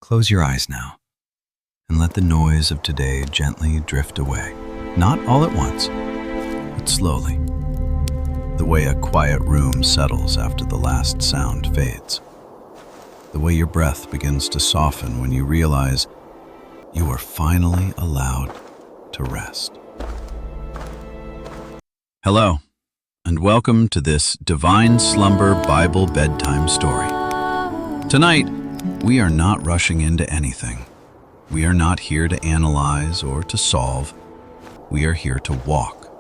Close your eyes now and let the noise of today gently drift away. Not all at once, but slowly, the way a quiet room settles after the last sound fades. The way your breath begins to soften when you realize you are finally allowed to rest. Hello, and welcome to this Divine Slumber Bible Bedtime Story. Tonight, we are not rushing into anything. We are not here to analyze or to solve. We are here to walk,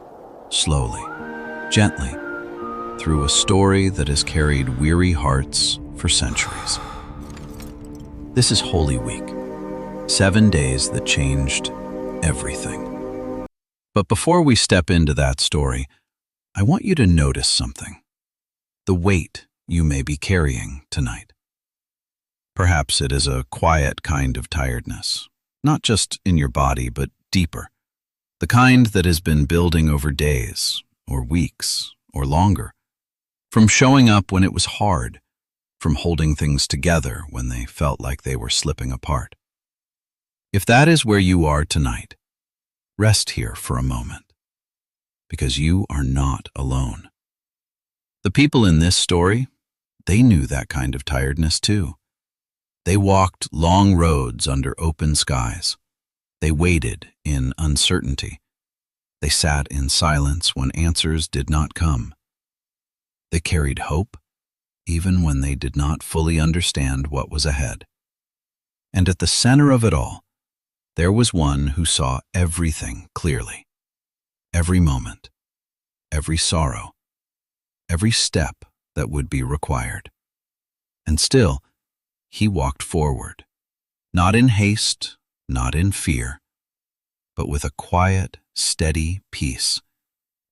slowly, gently, through a story that has carried weary hearts for centuries. This is Holy Week, 7 days that changed everything. But before we step into that story, I want you to notice something. The weight you may be carrying tonight. Perhaps it is a quiet kind of tiredness, not just in your body, but deeper. The kind that has been building over days, or weeks, or longer. From showing up when it was hard, from holding things together when they felt like they were slipping apart. If that is where you are tonight, rest here for a moment, because you are not alone. The people in this story, they knew that kind of tiredness too. They walked long roads under open skies. They waited in uncertainty. They sat in silence when answers did not come. They carried hope, even when they did not fully understand what was ahead. And at the center of it all, there was one who saw everything clearly. Every moment, every sorrow, every step that would be required. And still, he walked forward, not in haste, not in fear, but with a quiet, steady peace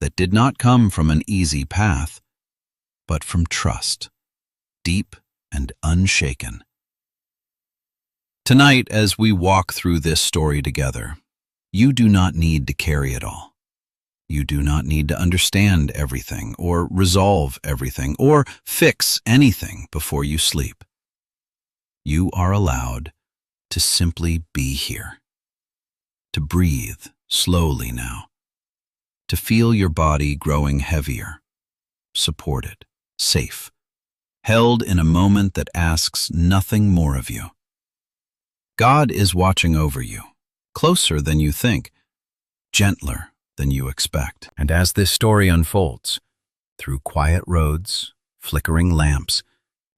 that did not come from an easy path, but from trust, deep and unshaken. Tonight, as we walk through this story together, you do not need to carry it all. You do not need to understand everything, or resolve everything, or fix anything before you sleep. You are allowed to simply be here, to breathe slowly now, to feel your body growing heavier, supported, safe, held in a moment that asks nothing more of you. God is watching over you, closer than you think, gentler than you expect. And as this story unfolds, through quiet roads, flickering lamps,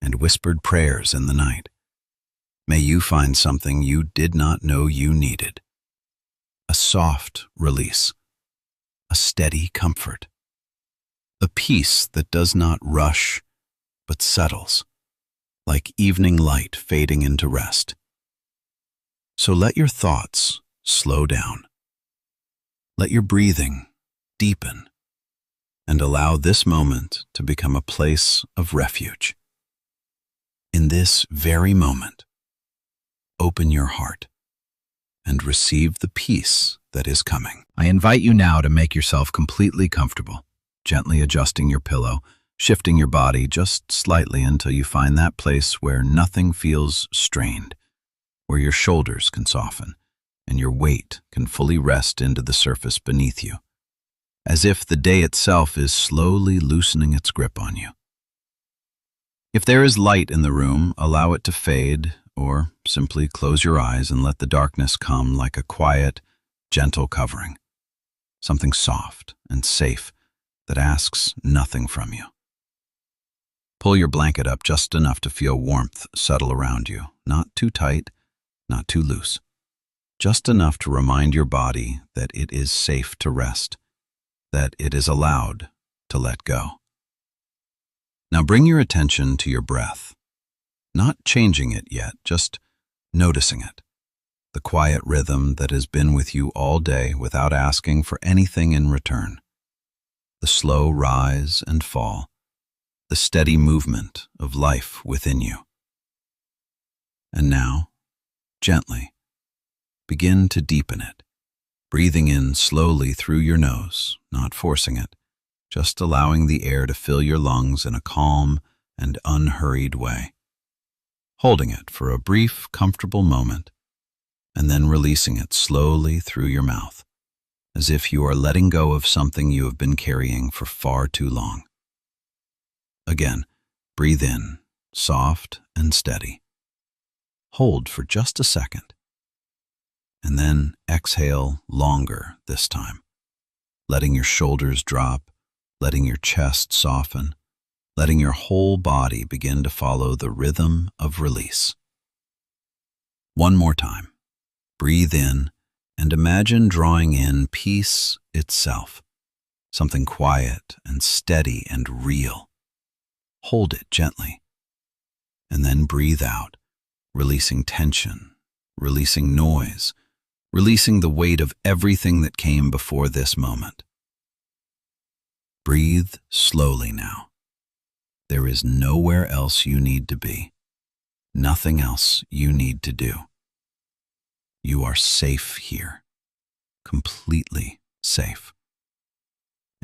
and whispered prayers in the night, may you find something you did not know you needed. A soft release, a steady comfort, a peace that does not rush but settles, like evening light fading into rest. So let your thoughts slow down. Let your breathing deepen, and allow this moment to become a place of refuge. In this very moment, open your heart and receive the peace that is coming. I invite you now to make yourself completely comfortable, gently adjusting your pillow, shifting your body just slightly until you find that place where nothing feels strained, where your shoulders can soften and your weight can fully rest into the surface beneath you, as if the day itself is slowly loosening its grip on you. If there is light in the room, allow it to fade, or simply close your eyes and let the darkness come like a quiet, gentle covering, something soft and safe that asks nothing from you. Pull your blanket up just enough to feel warmth settle around you, not too tight, not too loose, just enough to remind your body that it is safe to rest, that it is allowed to let go. Now bring your attention to your breath. Not changing it yet, just noticing it. The quiet rhythm that has been with you all day without asking for anything in return. The slow rise and fall. The steady movement of life within you. And now, gently, begin to deepen it. Breathing in slowly through your nose, not forcing it, just allowing the air to fill your lungs in a calm and unhurried way. holding it for a brief, comfortable moment, and then releasing it slowly through your mouth, as if you are letting go of something you have been carrying for far too long. Again, breathe in, soft and steady. Hold for just a second, and then exhale longer this time, letting your shoulders drop, letting your chest soften, letting your whole body begin to follow the rhythm of release. One more time. Breathe in and imagine drawing in peace itself, something quiet and steady and real. Hold it gently, and then breathe out, releasing tension, releasing noise, releasing the weight of everything that came before this moment. Breathe slowly now. There is nowhere else you need to be, nothing else you need to do. You are safe here, completely safe.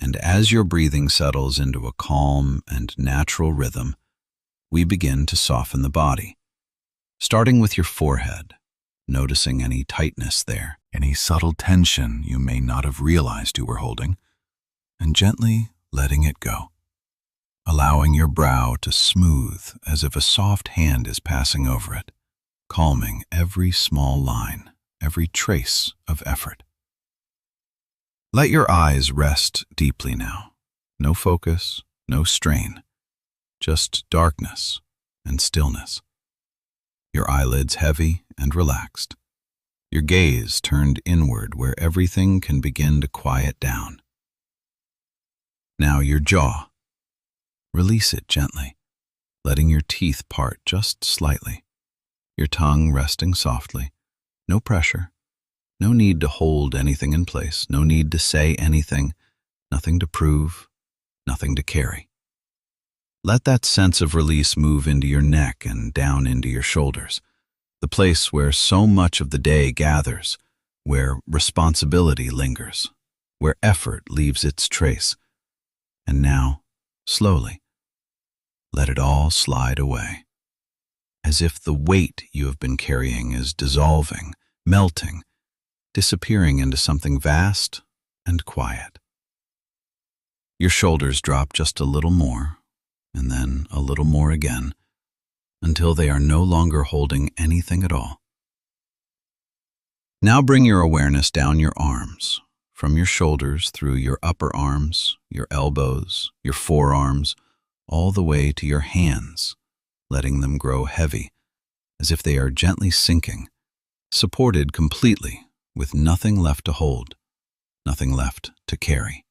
And as your breathing settles into a calm and natural rhythm, we begin to soften the body, starting with your forehead, noticing any tightness there, any subtle tension you may not have realized you were holding, and gently letting it go, allowing your brow to smooth as if a soft hand is passing over it, calming every small line, every trace of effort. Let your eyes rest deeply now. No focus, no strain, just darkness and stillness. Your eyelids heavy and relaxed, your gaze turned inward where everything can begin to quiet down. Now your jaw. Release it gently, letting your teeth part just slightly, your tongue resting softly. No pressure, no need to hold anything in place, no need to say anything, nothing to prove, nothing to carry. Let that sense of release move into your neck and down into your shoulders, the place where so much of the day gathers, where responsibility lingers, where effort leaves its trace. And now, slowly, let it all slide away, as if the weight you have been carrying is dissolving, melting, disappearing into something vast and quiet. Your shoulders drop just a little more, and then a little more again, until they are no longer holding anything at all. Now bring your awareness down your arms, from your shoulders through your upper arms, your elbows, your forearms, all the way to your hands, letting them grow heavy, as if they are gently sinking, supported completely, with nothing left to hold, nothing left to carry.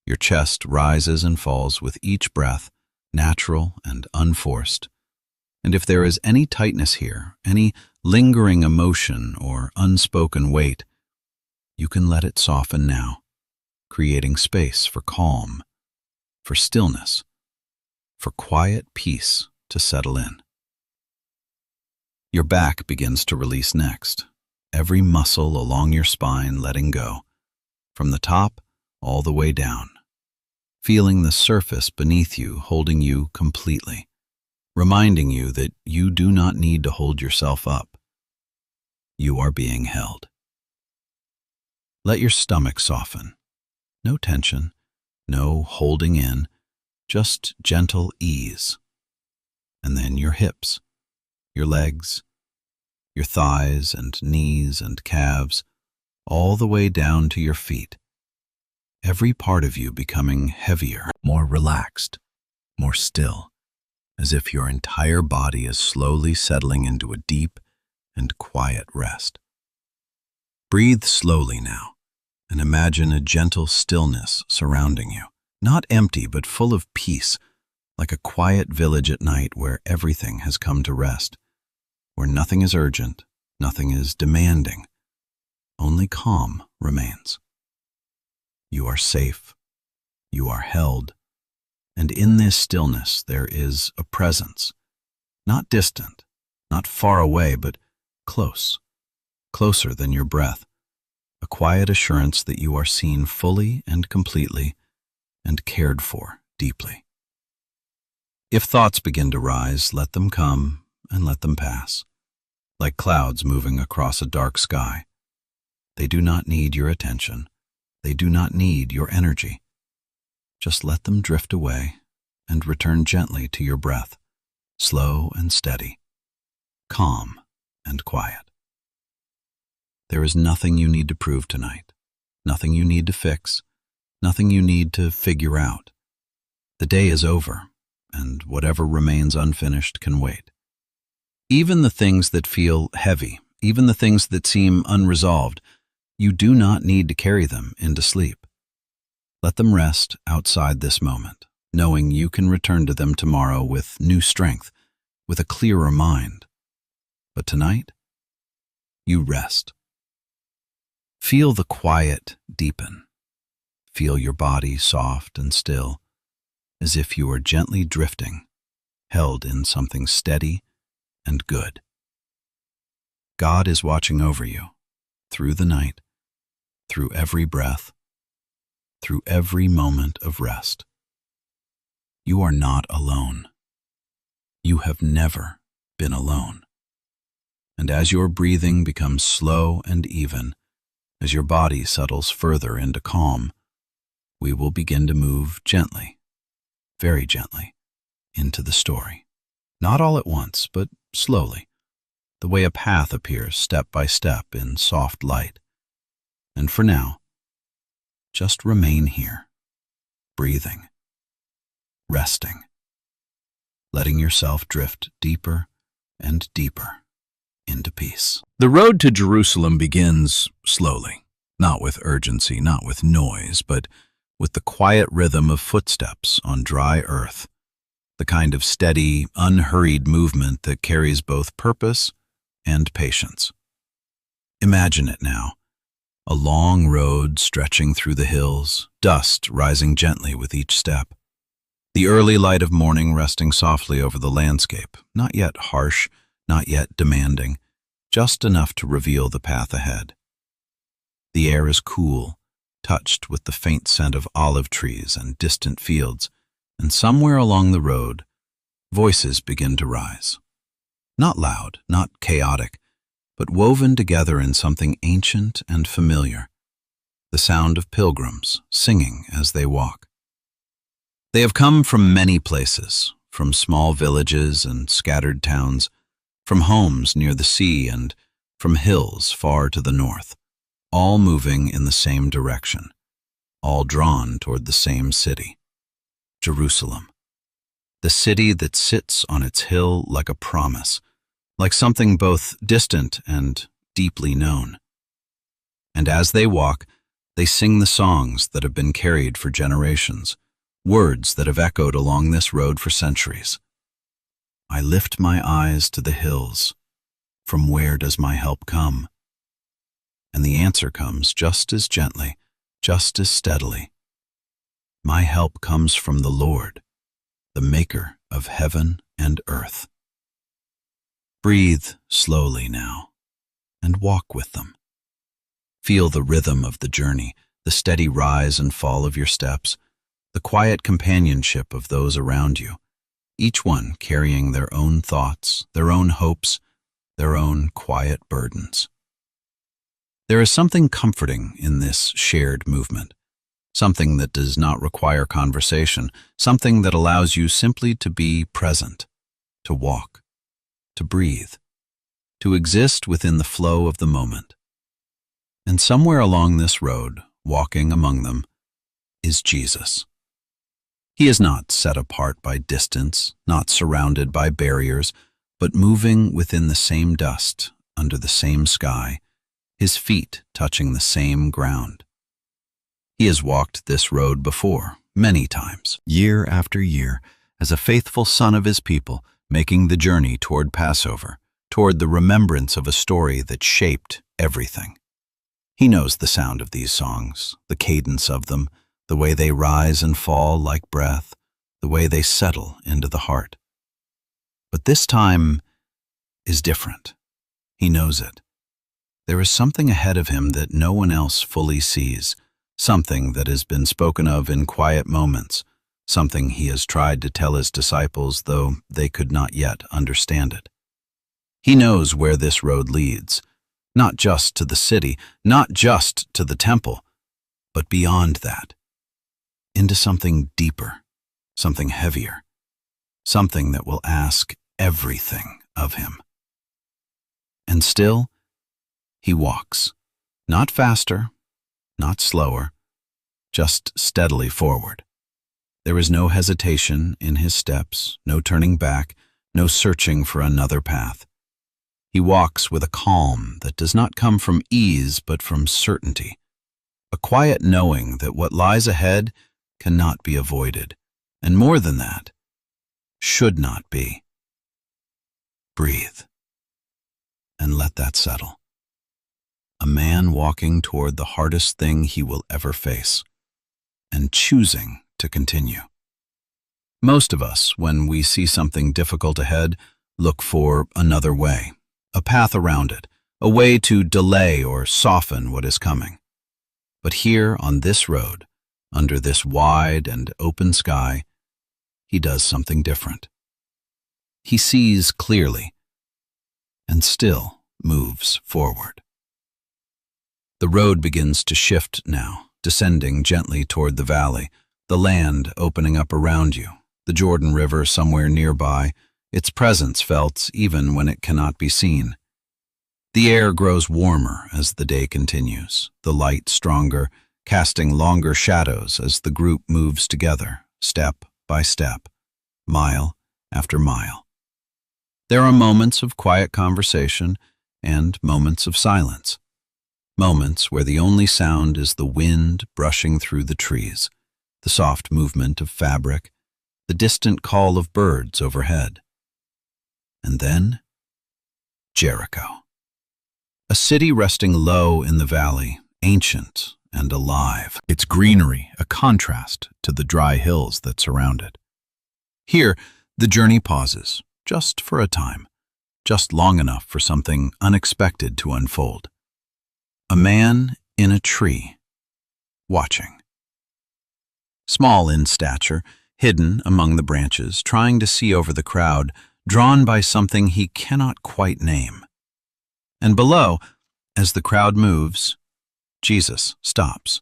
Your chest rises and falls with each breath, natural and unforced. And if there is any tightness here, any lingering emotion or unspoken weight, you can let it soften now, creating space for calm, for stillness, for quiet peace to settle in. Your back begins to release next, every muscle along your spine letting go, from the top all the way down, feeling the surface beneath you holding you completely, reminding you that you do not need to hold yourself up. You are being held. Let your stomach soften. No tension, no holding in, just gentle ease. And then your hips, your legs, your thighs and knees and calves, all the way down to your feet. Every part of you becoming heavier, more relaxed, more still, as if your entire body is slowly settling into a deep and quiet rest. Breathe slowly now, and imagine a gentle stillness surrounding you, not empty but full of peace, like a quiet village at night where everything has come to rest, where nothing is urgent, nothing is demanding, only calm remains. You are safe, you are held, and in this stillness there is a presence, not distant, not far away, but close, closer than your breath, a quiet assurance that you are seen fully and completely and cared for deeply. If thoughts begin to rise, let them come and let them pass, like clouds moving across a dark sky. They do not need your attention. They do not need your energy. Just let them drift away and return gently to your breath, slow and steady, calm and quiet. There is nothing you need to prove tonight, nothing you need to fix, nothing you need to figure out. The day is over, and whatever remains unfinished can wait. Even the things that feel heavy, even the things that seem unresolved, you do not need to carry them into sleep. Let them rest outside this moment, knowing you can return to them tomorrow with new strength, with a clearer mind. But tonight, you rest. Feel the quiet deepen. Feel your body soft and still, as if you are gently drifting, held in something steady and good. God is watching over you, through the night, through every breath, through every moment of rest. You are not alone. You have never been alone. And as your breathing becomes slow and even, as your body settles further into calm, we will begin to move gently, very gently, into the story. Not all at once, but slowly, the way a path appears step by step in soft light. And for now, just remain here, breathing, resting, letting yourself drift deeper and deeper into peace. The road to Jerusalem begins slowly, not with urgency, not with noise, but with the quiet rhythm of footsteps on dry earth, the kind of steady, unhurried movement that carries both purpose and patience. Imagine it now. A long road stretching through the hills, dust rising gently with each step. The early light of morning resting softly over the landscape, not yet harsh, not yet demanding, just enough to reveal the path ahead. The air is cool, touched with the faint scent of olive trees and distant fields, and somewhere along the road, voices begin to rise. Not loud, not chaotic, but woven together in something ancient and familiar, the sound of pilgrims singing as they walk. They have come from many places, from small villages and scattered towns, from homes near the sea and from hills far to the north, all moving in the same direction, all drawn toward the same city, Jerusalem, the city that sits on its hill like a promise, like something both distant and deeply known. And as they walk, they sing the songs that have been carried for generations, words that have echoed along this road for centuries. I lift my eyes to the hills. From where does my help come? And the answer comes just as gently, just as steadily. My help comes from the Lord, the maker of heaven and earth. Breathe slowly now, and walk with them. Feel the rhythm of the journey, the steady rise and fall of your steps, the quiet companionship of those around you, each one carrying their own thoughts, their own hopes, their own quiet burdens. There is something comforting in this shared movement, something that does not require conversation, something that allows you simply to be present, to walk, to breathe, to exist within the flow of the moment. And somewhere along this road, walking among them, is Jesus. He is not set apart by distance, not surrounded by barriers, but moving within the same dust, under the same sky, his feet touching the same ground. He has walked this road before, many times, year after year, as a faithful son of his people, making the journey toward Passover, toward the remembrance of a story that shaped everything. He knows the sound of these songs, the cadence of them, the way they rise and fall like breath, the way they settle into the heart. But this time is different. He knows it. There is something ahead of him that no one else fully sees, something that has been spoken of in quiet moments, something he has tried to tell his disciples, though they could not yet understand it. He knows where this road leads, not just to the city, not just to the temple, but beyond that, into something deeper, something heavier, something that will ask everything of him. And still, he walks, not faster, not slower, just steadily forward. There is no hesitation in his steps, no turning back, no searching for another path. He walks with a calm that does not come from ease but from certainty, a quiet knowing that what lies ahead cannot be avoided, and more than that, should not be. Breathe, and let that settle. A man walking toward the hardest thing he will ever face, and choosing to continue. Most of us, when we see something difficult ahead, look for another way, a path around it, a way to delay or soften what is coming. But here on this road, under this wide and open sky, he does something different. He sees clearly and still moves forward. The road begins to shift now, descending gently toward the valley, the land opening up around you, the Jordan River somewhere nearby, its presence felt even when it cannot be seen. The air grows warmer as the day continues, the light stronger, casting longer shadows as the group moves together, step by step, mile after mile. There are moments of quiet conversation and moments of silence, moments where the only sound is the wind brushing through the trees, the soft movement of fabric, the distant call of birds overhead. And then, Jericho. A city resting low in the valley, ancient and alive, its greenery a contrast to the dry hills that surround it. Here, the journey pauses, just for a time, just long enough for something unexpected to unfold. A man in a tree, watching. Small in stature, hidden among the branches, trying to see over the crowd, drawn by something he cannot quite name. And below, as the crowd moves, Jesus stops.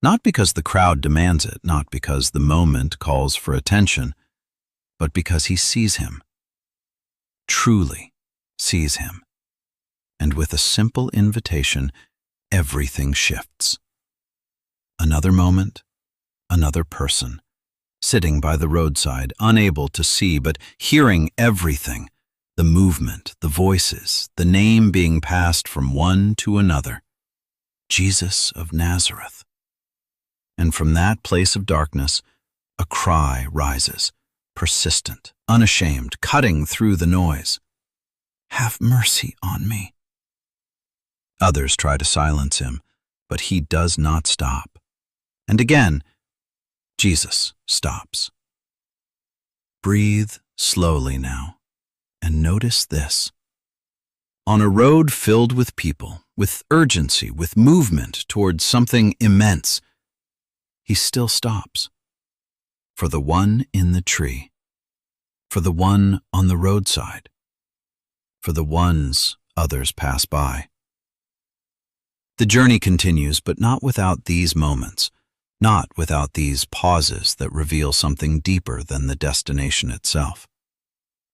Not because the crowd demands it, not because the moment calls for attention, but because he sees him, truly sees him. And with a simple invitation, everything shifts. Another moment, another person, sitting by the roadside, unable to see but hearing everything, the movement, the voices, the name being passed from one to another. Jesus of Nazareth. And from that place of darkness, a cry rises, persistent, unashamed, cutting through the noise. Have mercy on me. Others try to silence him, but he does not stop. And again, Jesus stops. Breathe slowly now, and notice this. On a road filled with people, with urgency, with movement towards something immense, he still stops. For the one in the tree, for the one on the roadside, for the ones others pass by. The journey continues, but not without these moments, not without these pauses that reveal something deeper than the destination itself.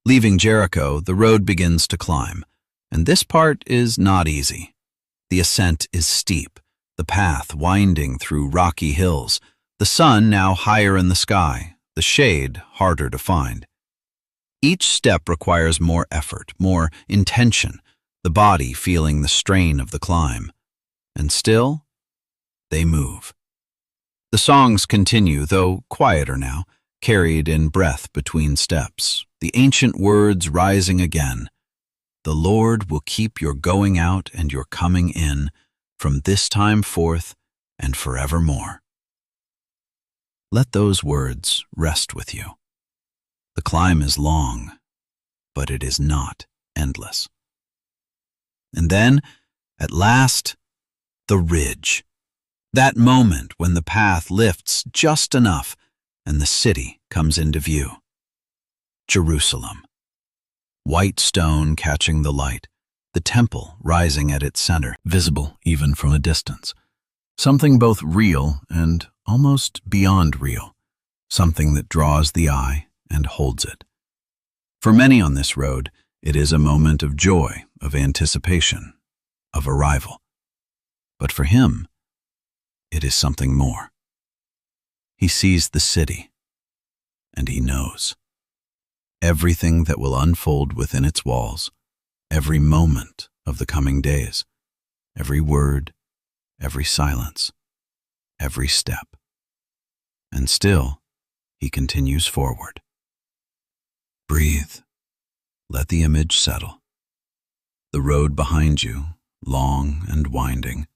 Leaving Jericho, the road begins to climb, and this part is not easy. The ascent is steep, the path winding through rocky hills, the sun now higher in the sky, the shade harder to find. Each step requires more effort, more intention, the body feeling the strain of the climb. And still, they move. The songs continue, though quieter now, carried in breath between steps, the ancient words rising again. The Lord will keep your going out and your coming in from this time forth and forevermore. Let those words rest with you. The climb is long, but it is not endless. And then, at last, the ridge. That moment when the path lifts just enough and the city comes into view. Jerusalem. white stone catching the light, the temple rising at its center, visible even from a distance. Something both real and almost beyond real, something that draws the eye and holds it. For many on this road, it is a moment of joy, of anticipation, of arrival. But for him, it is something more. He sees the city, and he knows everything that will unfold within its walls, every moment of the coming days, every word, every silence, every step. And still, he continues forward. Breathe. Let the image settle. The road behind you, long and winding.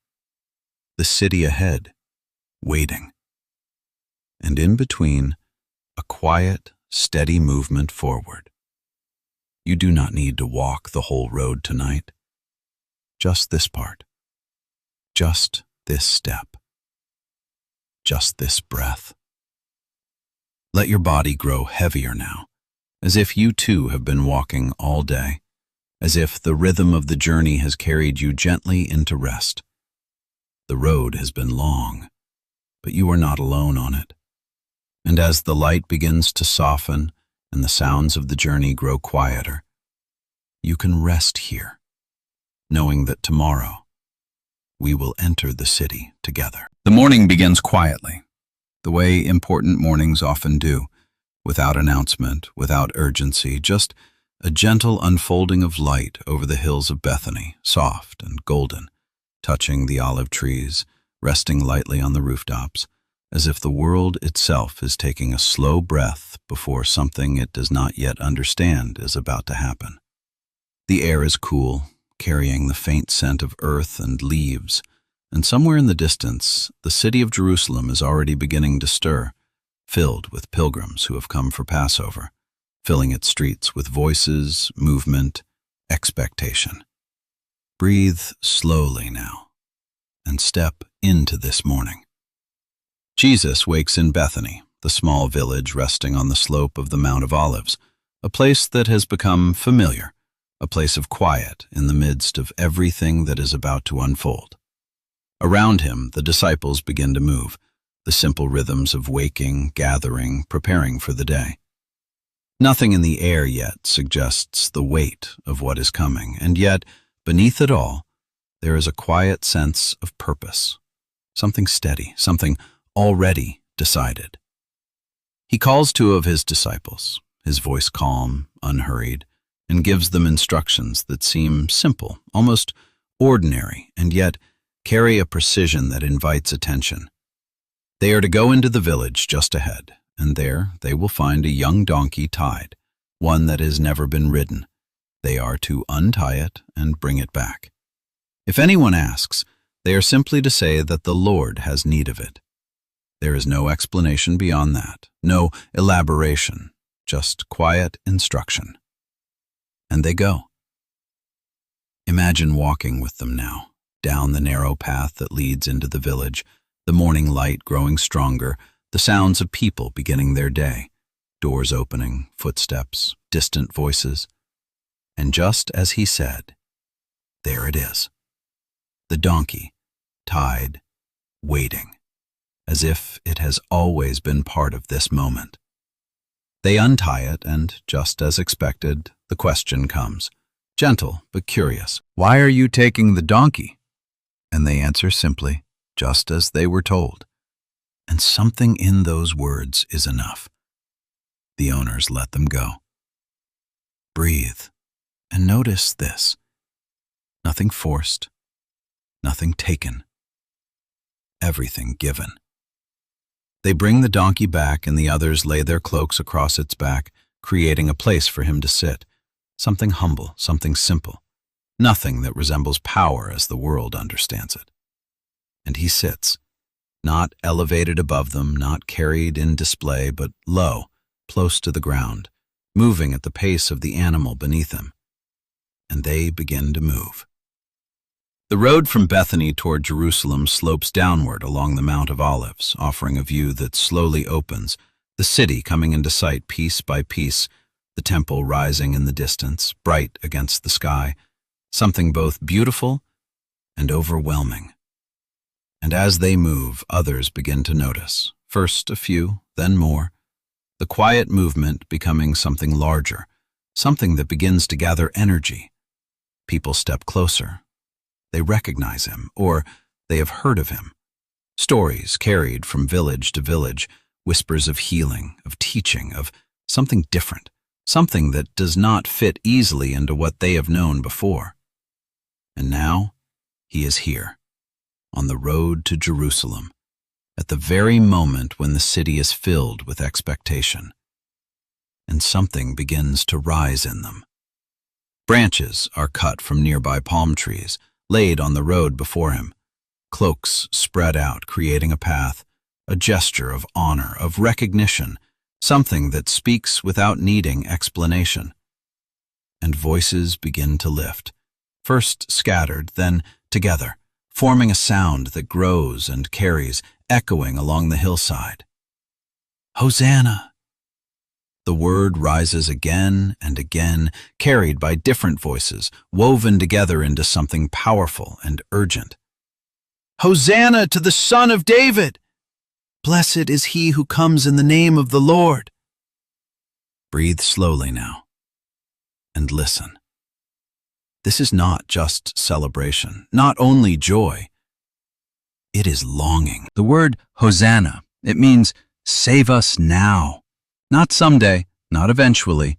The city ahead, waiting. And in between, a quiet, steady movement forward. You do not need to walk the whole road tonight. Just this part. Just this step. Just this breath. Let your body grow heavier now, as if you too have been walking all day, as if the rhythm of the journey has carried you gently into rest. The road has been long, but you are not alone on it. And as the light begins to soften and the sounds of the journey grow quieter, you can rest here, knowing that tomorrow we will enter the city together. The morning begins quietly, the way important mornings often do, without announcement, without urgency, just a gentle unfolding of light over the hills of Bethany, soft and golden, touching the olive trees, resting lightly on the rooftops, as if the world itself is taking a slow breath before something it does not yet understand is about to happen. The air is cool, carrying the faint scent of earth and leaves, and somewhere in the distance, the city of Jerusalem is already beginning to stir, filled with pilgrims who have come for Passover, filling its streets with voices, movement, expectation. Breathe slowly now, and step into this morning. Jesus wakes in Bethany, the small village resting on the slope of the Mount of Olives, a place that has become familiar, a place of quiet in the midst of everything that is about to unfold. Around him, the disciples begin to move, the simple rhythms of waking, gathering, preparing for the day. Nothing in the air yet suggests the weight of what is coming, and yet, beneath it all, there is a quiet sense of purpose, something steady, something already decided. He calls two of his disciples, his voice calm, unhurried, and gives them instructions that seem simple, almost ordinary, and yet carry a precision that invites attention. They are to go into the village just ahead, and there they will find a young donkey tied, one that has never been ridden. They are to untie it and bring it back. If anyone asks, they are simply to say that the Lord has need of it. There is no explanation beyond that, no elaboration, just quiet instruction. And they go. Imagine walking with them now, down the narrow path that leads into the village, the morning light growing stronger, the sounds of people beginning their day, doors opening, footsteps, distant voices. And just as he said, there it is. The donkey, tied, waiting, as if it has always been part of this moment. They untie it, and just as expected, the question comes, gentle but curious, "Why are you taking the donkey?" And they answer simply, just as they were told. And something in those words is enough. The owners let them go. Breathe, and notice this. Nothing forced, nothing taken, everything given. They bring the donkey back, and the others lay their cloaks across its back, creating a place for him to sit. Something humble, something simple, nothing that resembles power as the world understands it. And he sits, not elevated above them, not carried in display, but low, close to the ground, moving at the pace of the animal beneath him. And they begin to move. The road from Bethany toward Jerusalem slopes downward along the Mount of Olives, offering a view that slowly opens, the city coming into sight piece by piece, the temple rising in the distance, bright against the sky, something both beautiful and overwhelming. And as they move, others begin to notice, first a few, then more, the quiet movement becoming something larger, something that begins to gather energy. People step closer. They recognize him, or they have heard of him. Stories carried from village to village, whispers of healing, of teaching, of something different, something that does not fit easily into what they have known before. And now, he is here, on the road to Jerusalem, at the very moment when the city is filled with expectation. And something begins to rise in them. Branches are cut from nearby palm trees, laid on the road before him. Cloaks spread out, creating a path, a gesture of honor, of recognition, something that speaks without needing explanation. And voices begin to lift, first scattered, then together, forming a sound that grows and carries, echoing along the hillside. Hosanna! The word rises again and again, carried by different voices, woven together into something powerful and urgent. Hosanna to the Son of David! Blessed is he who comes in the name of the Lord. Breathe slowly now, and listen. This is not just celebration, not only joy. It is longing. The word Hosanna, it means save us now. Not someday, not eventually,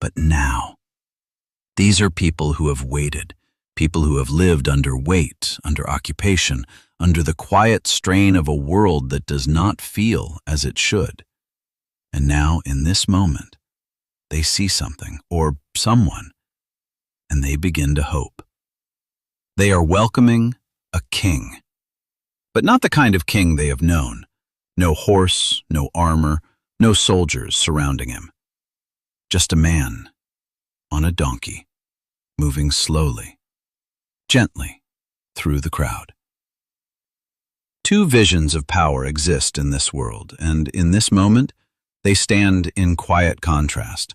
but now. These are people who have waited, people who have lived under weight, under occupation, under the quiet strain of a world that does not feel as it should. And now, in this moment, they see something, or someone, and they begin to hope. They are welcoming a king, but not the kind of king they have known. No horse, no armor, no soldiers surrounding him. Just a man on a donkey, moving slowly, gently through the crowd. Two visions of power exist in this world, and in this moment, they stand in quiet contrast.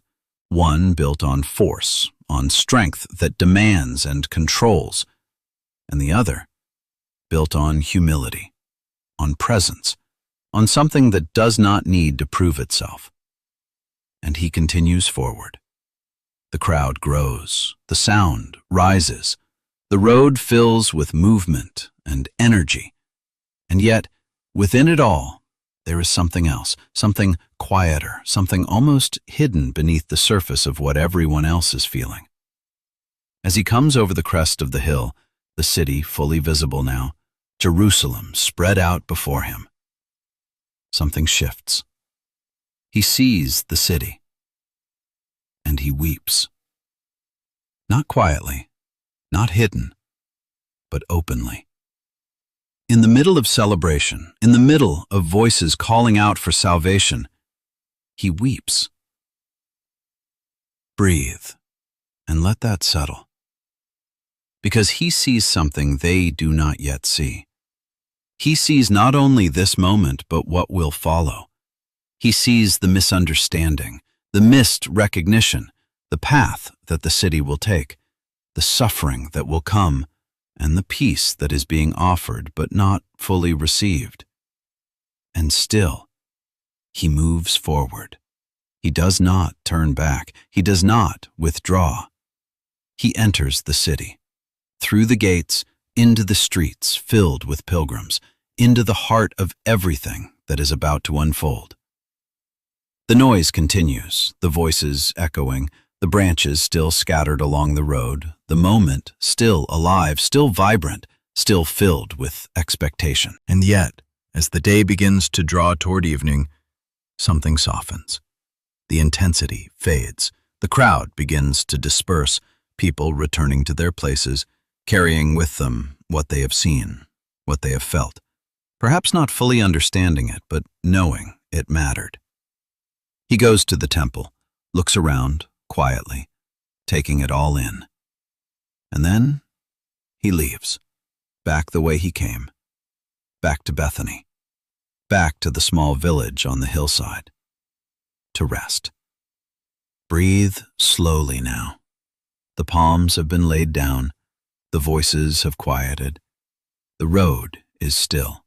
One built on force, on strength that demands and controls, and the other built on humility, on presence, on something that does not need to prove itself. And he continues forward. The crowd grows, the sound rises, the road fills with movement and energy, and yet, within it all, there is something else, something quieter, something almost hidden beneath the surface of what everyone else is feeling. As he comes over the crest of the hill, the city fully visible now, Jerusalem spread out before him. Something shifts. He sees the city, and he weeps. Not quietly, not hidden, but openly. In the middle of celebration, in the middle of voices calling out for salvation, he weeps. Breathe, and let that settle. Because he sees something they do not yet see. He sees not only this moment, but what will follow. He sees the misunderstanding, the missed recognition, the path that the city will take, the suffering that will come, and the peace that is being offered but not fully received. And still, he moves forward. He does not turn back. He does not withdraw. He enters the city, through the gates, into the streets filled with pilgrims, into the heart of everything that is about to unfold. The noise continues, the voices echoing, the branches still scattered along the road, the moment still alive, still vibrant, still filled with expectation. And yet, as the day begins to draw toward evening, something softens. The intensity fades. The crowd begins to disperse, people returning to their places, carrying with them what they have seen, what they have felt. Perhaps not fully understanding it, but knowing it mattered. He goes to the temple, looks around, quietly, taking it all in. And then he leaves, back the way he came, back to Bethany, back to the small village on the hillside, to rest. Breathe slowly now. The palms have been laid down. The voices have quieted. The road is still.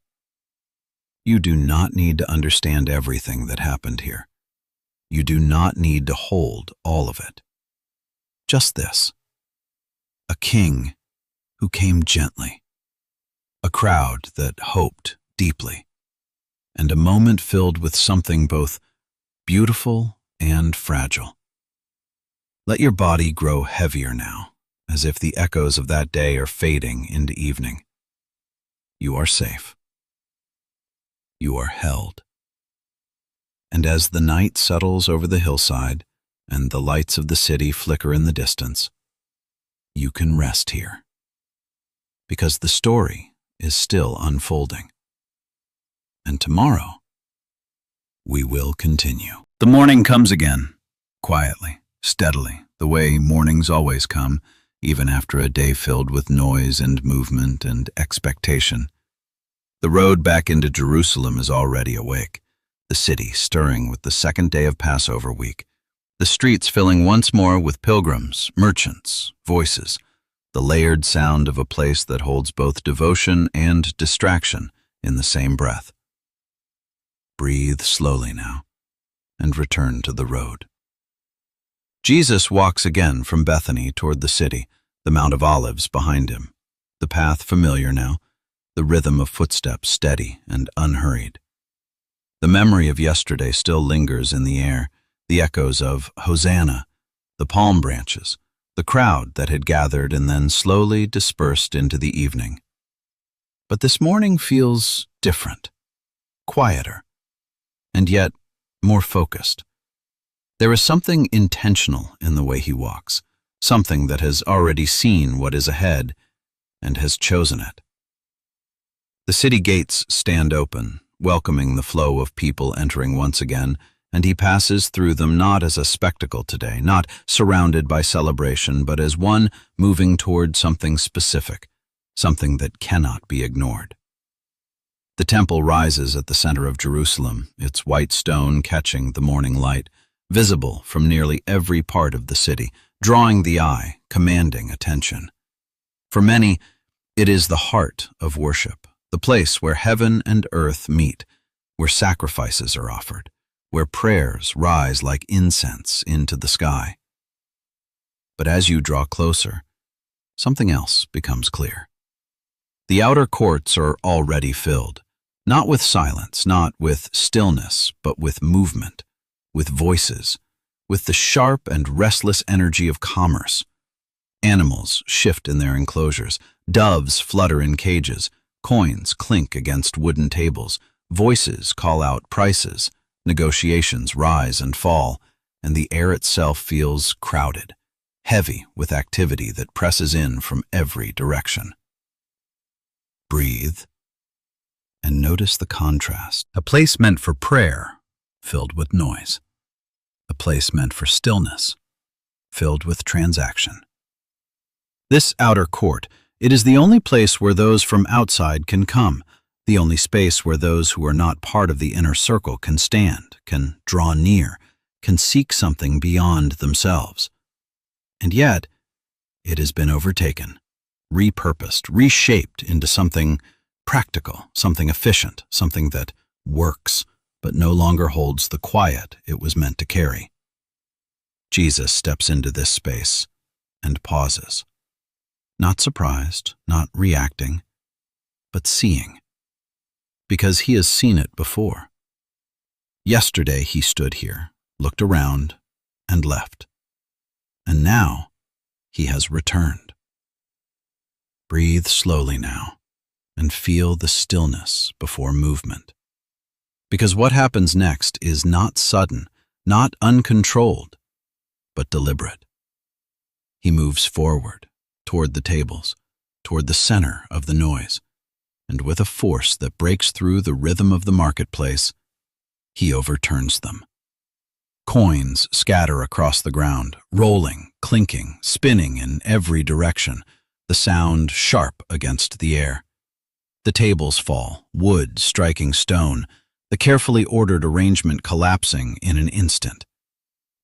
You do not need to understand everything that happened here. You do not need to hold all of it. Just this: a king who came gently, a crowd that hoped deeply, and a moment filled with something both beautiful and fragile. Let your body grow heavier now, as if the echoes of that day are fading into evening. You are safe. You are held. And as the night settles over the hillside and the lights of the city flicker in the distance, you can rest here, because the story is still unfolding. And tomorrow, we will continue. The morning comes again, quietly, steadily, the way mornings always come, even after a day filled with noise and movement and expectation. The road back into Jerusalem is already awake, the city stirring with the second day of Passover week, the streets filling once more with pilgrims, merchants, voices, the layered sound of a place that holds both devotion and distraction in the same breath. Breathe slowly now, and return to the road. Jesus walks again from Bethany toward the city, the Mount of Olives behind him, the path familiar now, the rhythm of footsteps steady and unhurried. The memory of yesterday still lingers in the air, the echoes of Hosanna, the palm branches, the crowd that had gathered and then slowly dispersed into the evening. But this morning feels different, quieter, and yet more focused. There is something intentional in the way he walks, something that has already seen what is ahead and has chosen it. The city gates stand open, welcoming the flow of people entering once again, and he passes through them not as a spectacle today, not surrounded by celebration, but as one moving toward something specific, something that cannot be ignored. The temple rises at the center of Jerusalem, its white stone catching the morning light, visible from nearly every part of the city, drawing the eye, commanding attention. For many, it is the heart of worship, the place where heaven and earth meet, where sacrifices are offered, where prayers rise like incense into the sky. But as you draw closer, something else becomes clear. The outer courts are already filled, not with silence, not with stillness, but with movement, with voices, with the sharp and restless energy of commerce. Animals shift in their enclosures, doves flutter in cages, coins clink against wooden tables, voices call out prices, negotiations rise and fall, and the air itself feels crowded, heavy with activity that presses in from every direction. Breathe and notice the contrast. A place meant for prayer, filled with noise. A place meant for stillness, filled with transaction. This outer court, it is the only place where those from outside can come, the only space where those who are not part of the inner circle can stand, can draw near, can seek something beyond themselves. And yet, it has been overtaken, repurposed, reshaped into something practical, something efficient, something that works, but no longer holds the quiet it was meant to carry. Jesus steps into this space and pauses, not surprised, not reacting, but seeing, because he has seen it before. Yesterday he stood here, looked around, and left. And now he has returned. Breathe slowly now and feel the stillness before movement. Because what happens next is not sudden, not uncontrolled, but deliberate. He moves forward, toward the tables, toward the center of the noise, and with a force that breaks through the rhythm of the marketplace, he overturns them. Coins scatter across the ground, rolling, clinking, spinning in every direction, the sound sharp against the air. The tables fall, wood striking stone, the carefully ordered arrangement collapsing in an instant.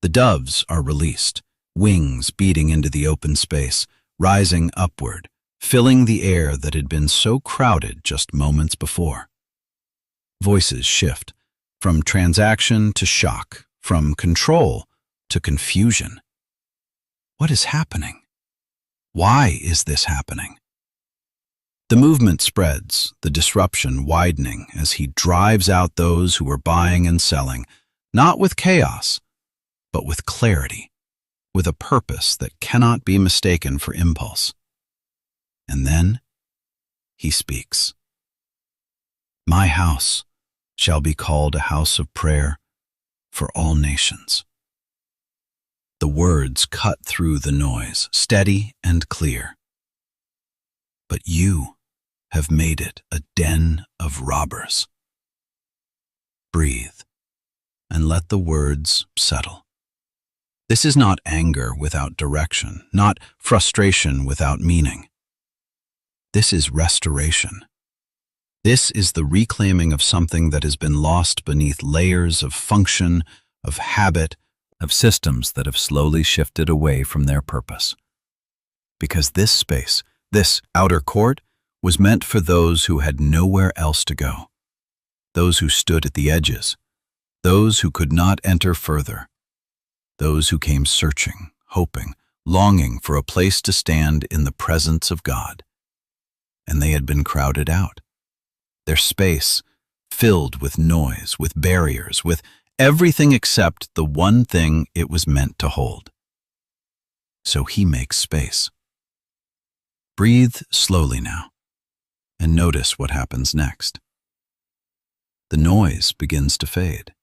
The The doves are released, wings beating into the open space, rising upward, filling the air that had been so crowded just moments before. Voices shift, from transaction to shock, from control to confusion. What is happening? Why is this happening? The movement spreads, the disruption widening as he drives out those who were buying and selling, not with chaos, but with clarity, with a purpose that cannot be mistaken for impulse. And then he speaks. My house shall be called a house of prayer for all nations. The words cut through the noise, steady and clear. But you have made it a den of robbers. Breathe and let the words settle. This is not anger without direction, not frustration without meaning. This is restoration. This is the reclaiming of something that has been lost beneath layers of function, of habit, of systems that have slowly shifted away from their purpose. Because this space, this outer court, was meant for those who had nowhere else to go, those who stood at the edges, those who could not enter further, those who came searching, hoping, longing for a place to stand in the presence of God. And they had been crowded out. Their space filled with noise, with barriers, with everything except the one thing it was meant to hold. So he makes space. Breathe slowly now, and notice what happens next. The noise begins to fade,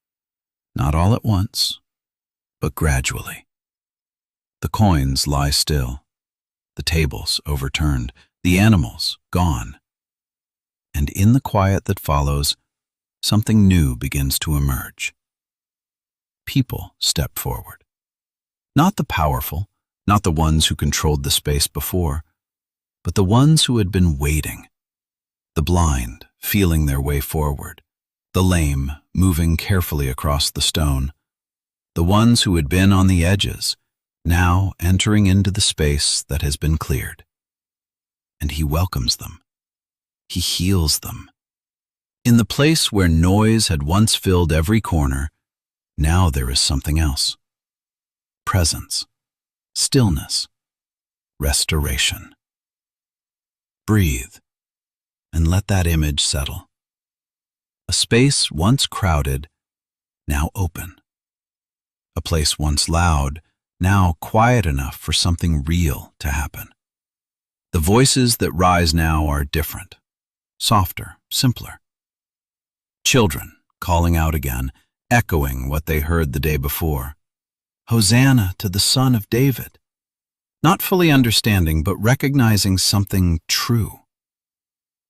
not all at once, but gradually. The coins lie still, the tables overturned, the animals gone. And in the quiet that follows, something new begins to emerge. People step forward. Not the powerful, not the ones who controlled the space before, but the ones who had been waiting. The blind, feeling their way forward. The lame, moving carefully across the stone. The ones who had been on the edges, now entering into the space that has been cleared. And he welcomes them. He heals them. In the place where noise had once filled every corner, now there is something else. Presence, stillness, restoration. Breathe and let that image settle. A space once crowded, now open. A place once loud, now quiet enough for something real to happen. The voices that rise now are different, softer, simpler. Children calling out again, echoing what they heard the day before. Hosanna to the Son of David. Not fully understanding, but recognizing something true.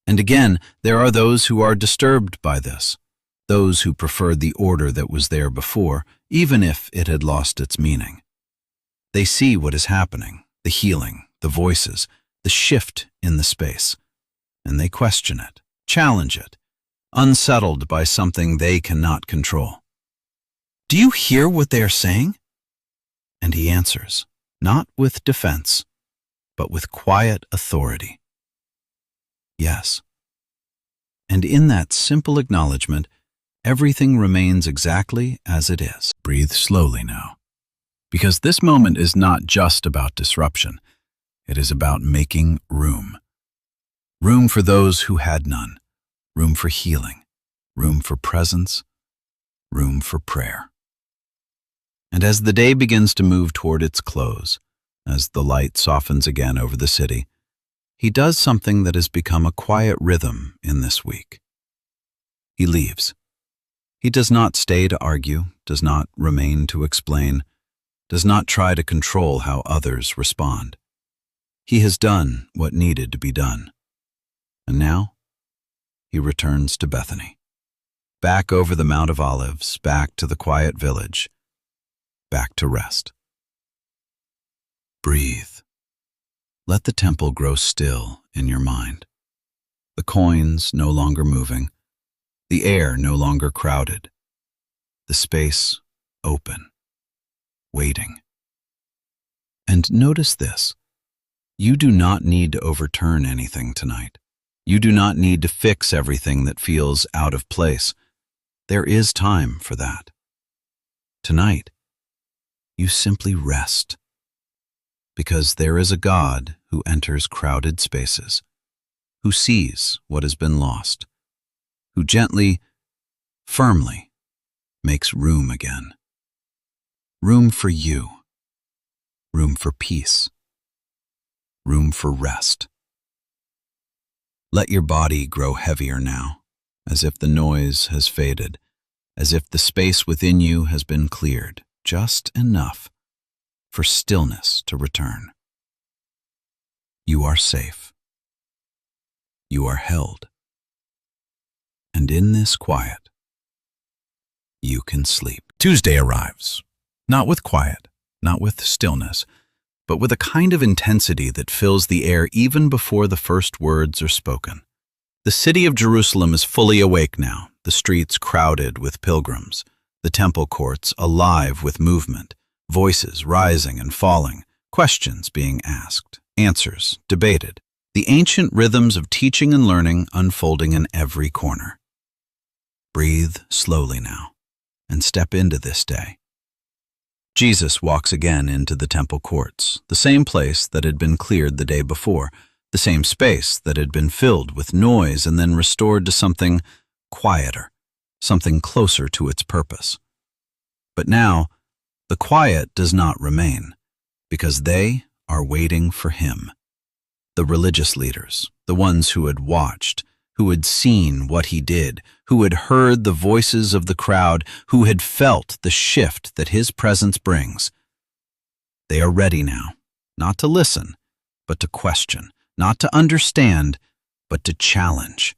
And again, there are those who are disturbed by this, those who preferred the order that was there before, even if it had lost its meaning. They see what is happening, the healing, the voices, the shift in the space, and they question it, challenge it, unsettled by something they cannot control. Do you hear what they are saying? And he answers, not with defense, but with quiet authority. Yes. And in that simple acknowledgement, everything remains exactly as it is. Breathe slowly now, because this moment is not just about disruption. It is about making room. Room for those who had none, room for healing, room for presence, room for prayer. And as the day begins to move toward its close, as the light softens again over the city, he does something that has become a quiet rhythm in this week. He leaves. He does not stay to argue, does not remain to explain, does not try to control how others respond. He has done what needed to be done. And now, he returns to Bethany. Back over the Mount of Olives, back to the quiet village, back to rest. Breathe. Let the temple grow still in your mind. The coins no longer moving, the air no longer crowded, the space open, waiting. And notice this. You do not need to overturn anything tonight. You do not need to fix everything that feels out of place. There is time for that. Tonight, you simply rest, because there is a God who enters crowded spaces, who sees what has been lost, who gently, firmly makes room again. Room for you, room for peace, room for rest. Let your body grow heavier now, as if the noise has faded, as if the space within you has been cleared, just enough for stillness to return. You are safe. You are held. And in this quiet, you can sleep. Tuesday arrives, not with quiet, not with stillness, but with a kind of intensity that fills the air even before the first words are spoken. The city of Jerusalem is fully awake now, the streets crowded with pilgrims, the temple courts alive with movement, voices rising and falling, questions being asked, answers debated, the ancient rhythms of teaching and learning unfolding in every corner. Breathe slowly now and step into this day. Jesus walks again into the temple courts, the same place that had been cleared the day before, the same space that had been filled with noise and then restored to something quieter, something closer to its purpose. But now, the quiet does not remain, because they are waiting for him. The religious leaders, the ones who had watched, who had seen what he did, who had heard the voices of the crowd, who had felt the shift that his presence brings. They are ready now, not to listen, but to question, not to understand, but to challenge.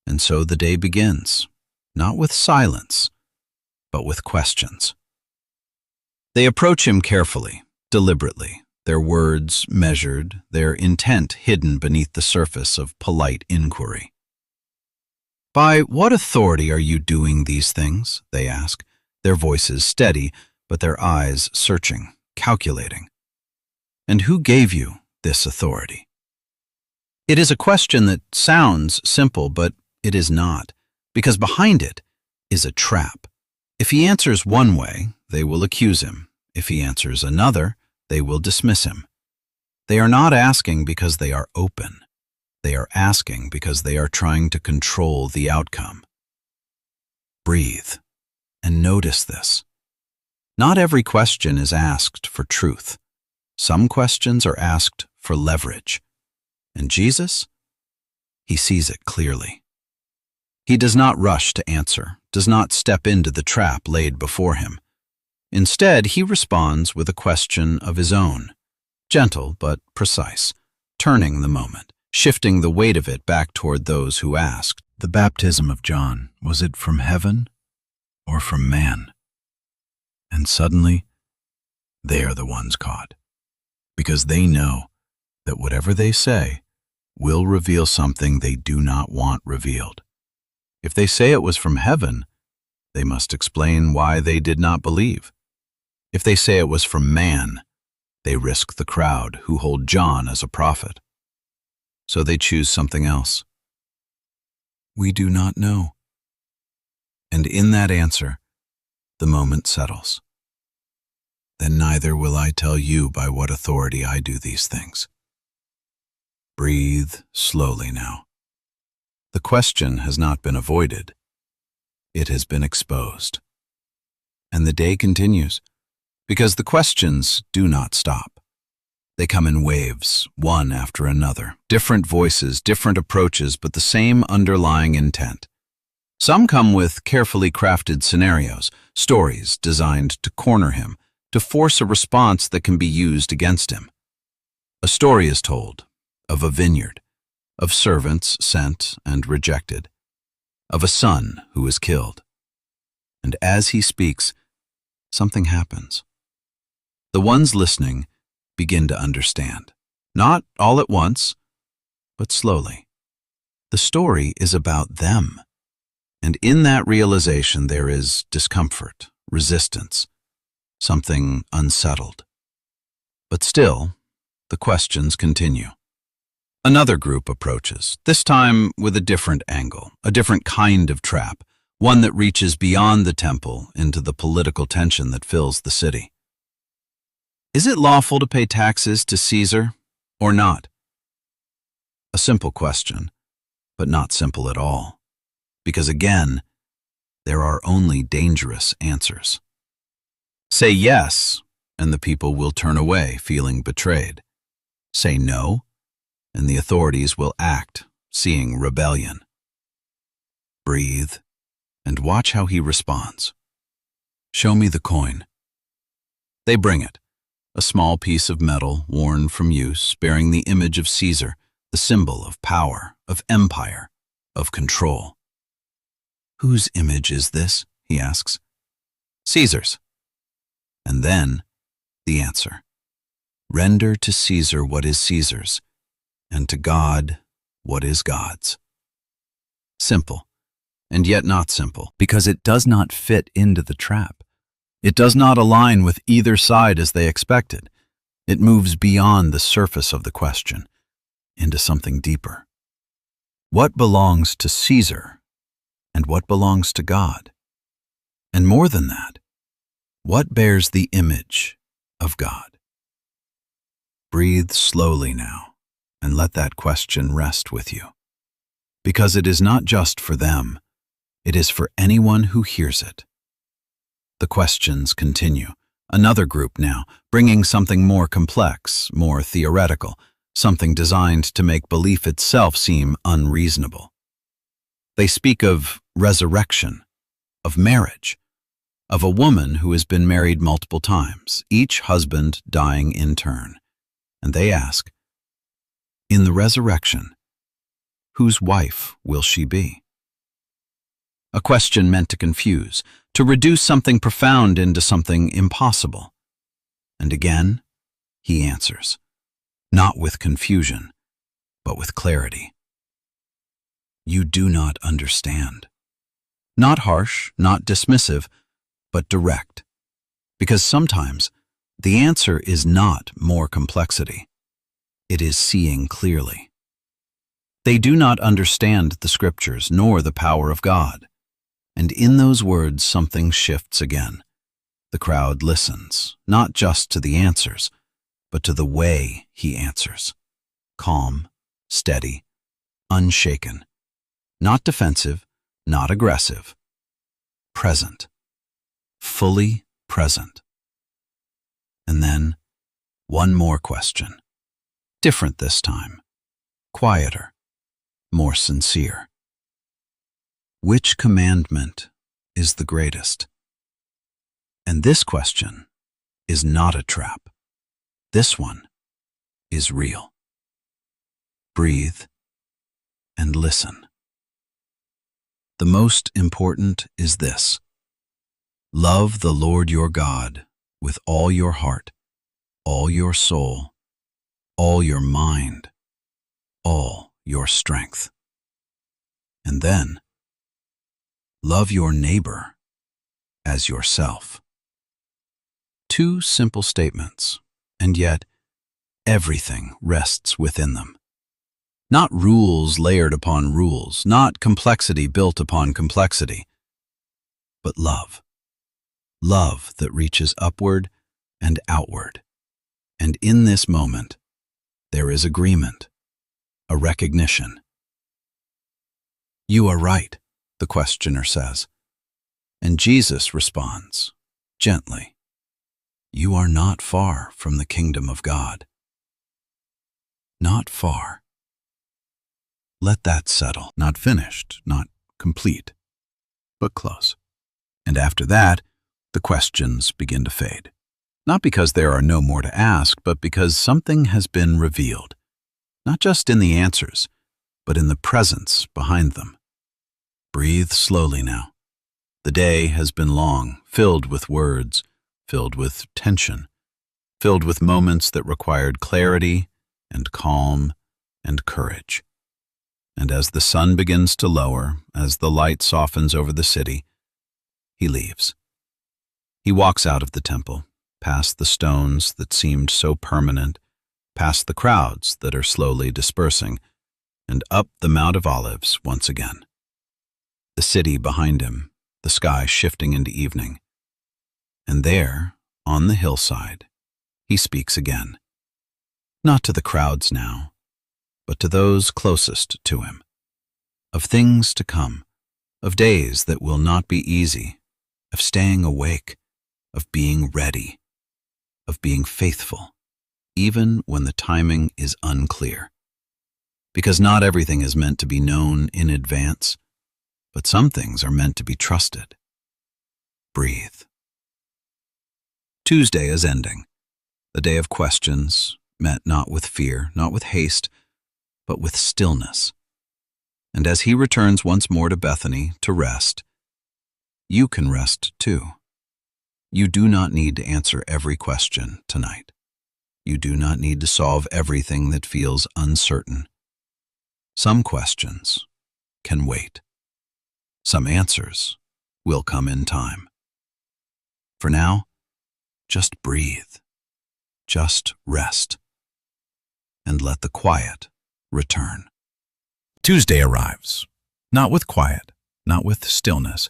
And so the day begins, not with silence, but with questions. They approach him carefully, deliberately, their words measured, their intent hidden beneath the surface of polite inquiry. "By what authority are you doing these things?" they ask, their voices steady, but their eyes searching, calculating. "And who gave you this authority?" It is a question that sounds simple, but it is not, because behind it is a trap. If he answers one way, they will accuse him. If he answers another, they will dismiss him. They are not asking because they are open. They are asking because they are trying to control the outcome. Breathe and notice this. Not every question is asked for truth. Some questions are asked for leverage. And Jesus, he sees it clearly. He does not rush to answer, does not step into the trap laid before him. Instead, he responds with a question of his own, gentle but precise, turning the moment, shifting the weight of it back toward those who asked. The baptism of John, was it from heaven or from man? And suddenly, they are the ones caught, because they know that whatever they say will reveal something they do not want revealed. If they say it was from heaven, they must explain why they did not believe. If they say it was from man, they risk the crowd who hold John as a prophet. So they choose something else. We do not know. And in that answer, the moment settles. Then neither will I tell you by what authority I do these things. Breathe slowly now. The question has not been avoided. It has been exposed. And the day continues, because the questions do not stop. They come in waves, one after another, different voices, different approaches, but the same underlying intent. Some come with carefully crafted scenarios, stories designed to corner him, to force a response that can be used against him. A story is told of a vineyard, of servants sent and rejected, of a son who is killed. And as he speaks, something happens. The ones listening begin to understand, not all at once, but slowly. The story is about them, and in that realization there is discomfort, resistance, something unsettled. But still, the questions continue. Another group approaches, this time with a different angle, a different kind of trap, one that reaches beyond the temple into the political tension that fills the city. Is it lawful to pay taxes to Caesar or not? A simple question, but not simple at all, because again, there are only dangerous answers. Say yes, and the people will turn away, feeling betrayed. Say no, and the authorities will act, seeing rebellion. Breathe, and watch how he responds. Show me the coin. They bring it, a small piece of metal worn from use, bearing the image of Caesar, the symbol of power, of empire, of control. Whose image is this? He asks. Caesar's. And then, the answer. Render to Caesar what is Caesar's, and to God what is God's. Simple, and yet not simple, because it does not fit into the trap. It does not align with either side as they expected. It moves beyond the surface of the question, into something deeper. What belongs to Caesar, and what belongs to God? And more than that, what bears the image of God? Breathe slowly now, and let that question rest with you. Because it is not just for them, it is for anyone who hears it. The questions continue. Another group now, bringing something more complex, more theoretical, something designed to make belief itself seem unreasonable. They speak of resurrection, of marriage, of a woman who has been married multiple times, each husband dying in turn. And they ask, in the resurrection, whose wife will she be? A question meant to confuse, to reduce something profound into something impossible. And again, he answers, not with confusion, but with clarity. You do not understand. Not harsh, not dismissive, but direct. Because sometimes the answer is not more complexity. It is seeing clearly. They do not understand the scriptures nor the power of God. And in those words, something shifts again. The crowd listens, not just to the answers, but to the way he answers. Calm, steady, unshaken. Not defensive, not aggressive. Present. Fully present. And then, one more question. Different this time. Quieter. More sincere. Which commandment is the greatest? And this question is not a trap. This one is real. Breathe and listen. The most important is this. Love the Lord your God with all your heart, all your soul, all your mind, all your strength. And then, love your neighbor as yourself. Two simple statements, and yet everything rests within them. Not rules layered upon rules, not complexity built upon complexity, but love. Love that reaches upward and outward. And in this moment, there is agreement, a recognition. You are right, the questioner says. And Jesus responds, gently, you are not far from the kingdom of God. Not far. Let that settle. Not finished, not complete, but close. And after that, the questions begin to fade. Not because there are no more to ask, but because something has been revealed. Not just in the answers, but in the presence behind them. Breathe slowly now. The day has been long, filled with words, filled with tension, filled with moments that required clarity and calm and courage. And as the sun begins to lower, as the light softens over the city, he leaves. He walks out of the temple, past the stones that seemed so permanent, past the crowds that are slowly dispersing, and up the Mount of Olives once again. The city behind him, the sky shifting into evening. And there, on the hillside, he speaks again. Not to the crowds now, but to those closest to him. Of things to come, of days that will not be easy, of staying awake, of being ready, of being faithful, even when the timing is unclear. Because not everything is meant to be known in advance, but some things are meant to be trusted. Breathe. Tuesday is ending, the day of questions, met not with fear, not with haste, but with stillness. And as he returns once more to Bethany to rest, you can rest too. You do not need to answer every question tonight. You do not need to solve everything that feels uncertain. Some questions can wait. Some answers will come in time. For now, just breathe, just rest, and let the quiet return. Tuesday arrives, not with quiet, not with stillness,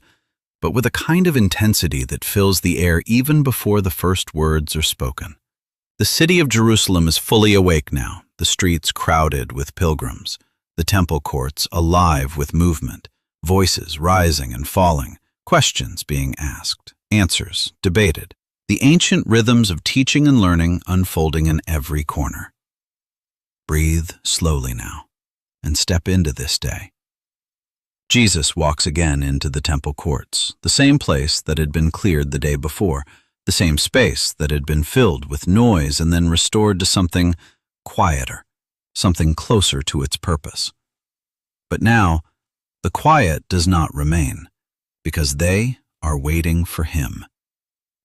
but with a kind of intensity that fills the air even before the first words are spoken. The city of Jerusalem is fully awake now, the streets crowded with pilgrims, the temple courts alive with movement, voices rising and falling, questions being asked, answers debated, the ancient rhythms of teaching and learning unfolding in every corner. Breathe slowly now and step into this day. Jesus walks again into the temple courts, the same place that had been cleared the day before, the same space that had been filled with noise and then restored to something quieter, something closer to its purpose. But now, the quiet does not remain, because they are waiting for him.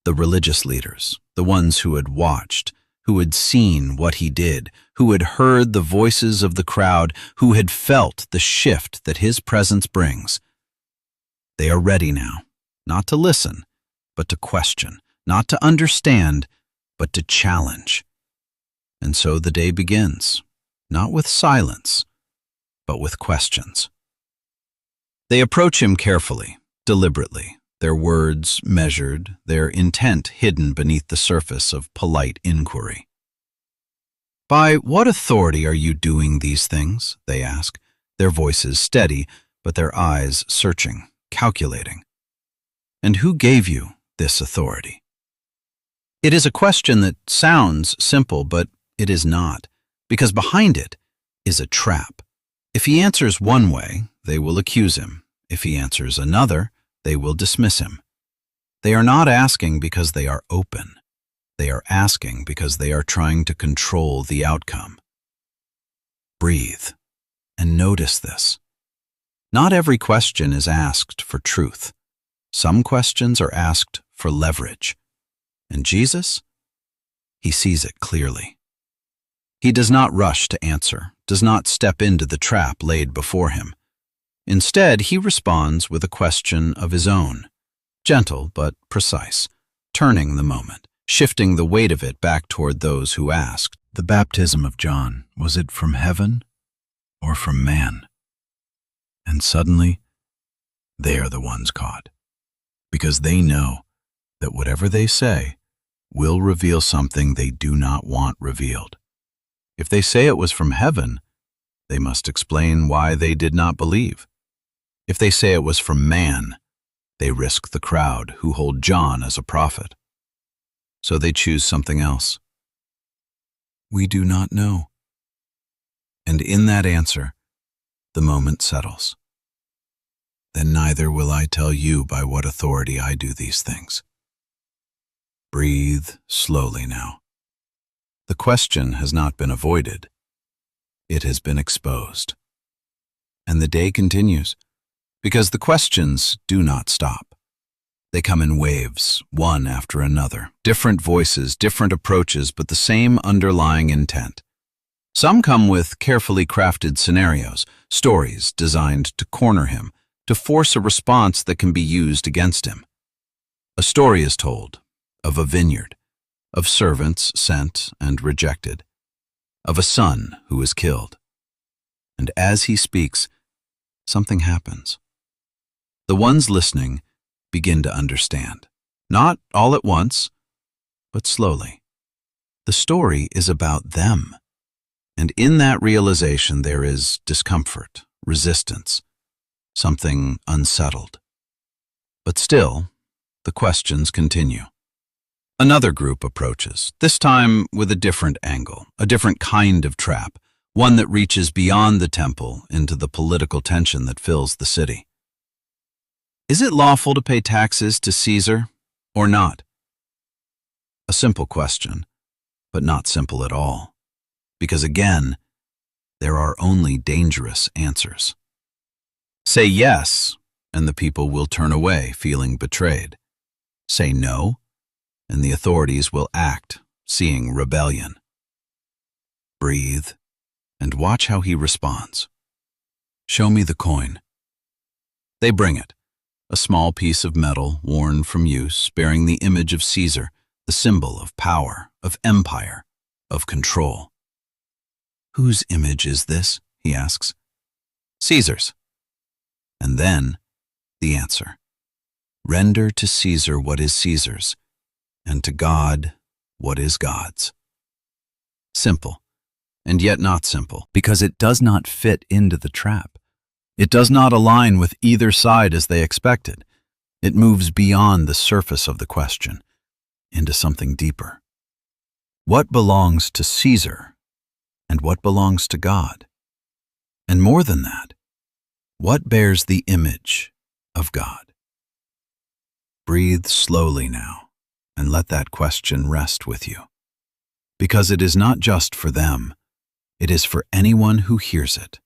The religious leaders, the ones who had watched, who had seen what he did, who had heard the voices of the crowd, who had felt the shift that his presence brings. They are ready now, not to listen, but to question, not to understand, but to challenge. And so the day begins, not with silence, but with questions. They approach him carefully, deliberately, their words measured, their intent hidden beneath the surface of polite inquiry. "By what authority are you doing these things?" they ask, their voices steady, but their eyes searching, calculating. "And who gave you this authority?" It is a question that sounds simple, but it is not, because behind it is a trap. If he answers one way, they will accuse him. If he answers another, they will dismiss him. They are not asking because they are open. They are asking because they are trying to control the outcome. Breathe and notice this. Not every question is asked for truth. Some questions are asked for leverage. And Jesus? He sees it clearly. He does not rush to answer, does not step into the trap laid before him. Instead, he responds with a question of his own, gentle but precise, turning the moment, shifting the weight of it back toward those who asked. The baptism of John, was it from heaven or from man? And suddenly, they are the ones caught, because they know that whatever they say will reveal something they do not want revealed. If they say it was from heaven, they must explain why they did not believe. If they say it was from man, they risk the crowd who hold John as a prophet. So they choose something else. We do not know. And in that answer, the moment settles. Then neither will I tell you by what authority I do these things. Breathe slowly now. The question has not been avoided. It has been exposed. And the day continues, because the questions do not stop. They come in waves, one after another, different voices, different approaches, but the same underlying intent. Some come with carefully crafted scenarios, stories designed to corner him, to force a response that can be used against him. A story is told of a vineyard, of servants sent and rejected, of a son who is killed. And as he speaks, something happens. The ones listening begin to understand, not all at once, but slowly. The story is about them, and in that realization there is discomfort, resistance, something unsettled. But still, the questions continue. Another group approaches, this time with a different angle, a different kind of trap, one that reaches beyond the temple into the political tension that fills the city. Is it lawful to pay taxes to Caesar or not? A simple question, but not simple at all, because again, there are only dangerous answers. Say yes, and the people will turn away, feeling betrayed. Say no, and the authorities will act, seeing rebellion. Breathe, and watch how he responds. Show me the coin. They bring it, a small piece of metal worn from use, bearing the image of Caesar, the symbol of power, of empire, of control. Whose image is this? He asks. Caesar's. And then, the answer. Render to Caesar what is Caesar's, and to God what is God's. Simple, and yet not simple, because it does not fit into the trap. It does not align with either side as they expected. It moves beyond the surface of the question, into something deeper. What belongs to Caesar, and what belongs to God? And more than that, what bears the image of God? Breathe slowly now, and let that question rest with you. Because it is not just for them, it is for anyone who hears it.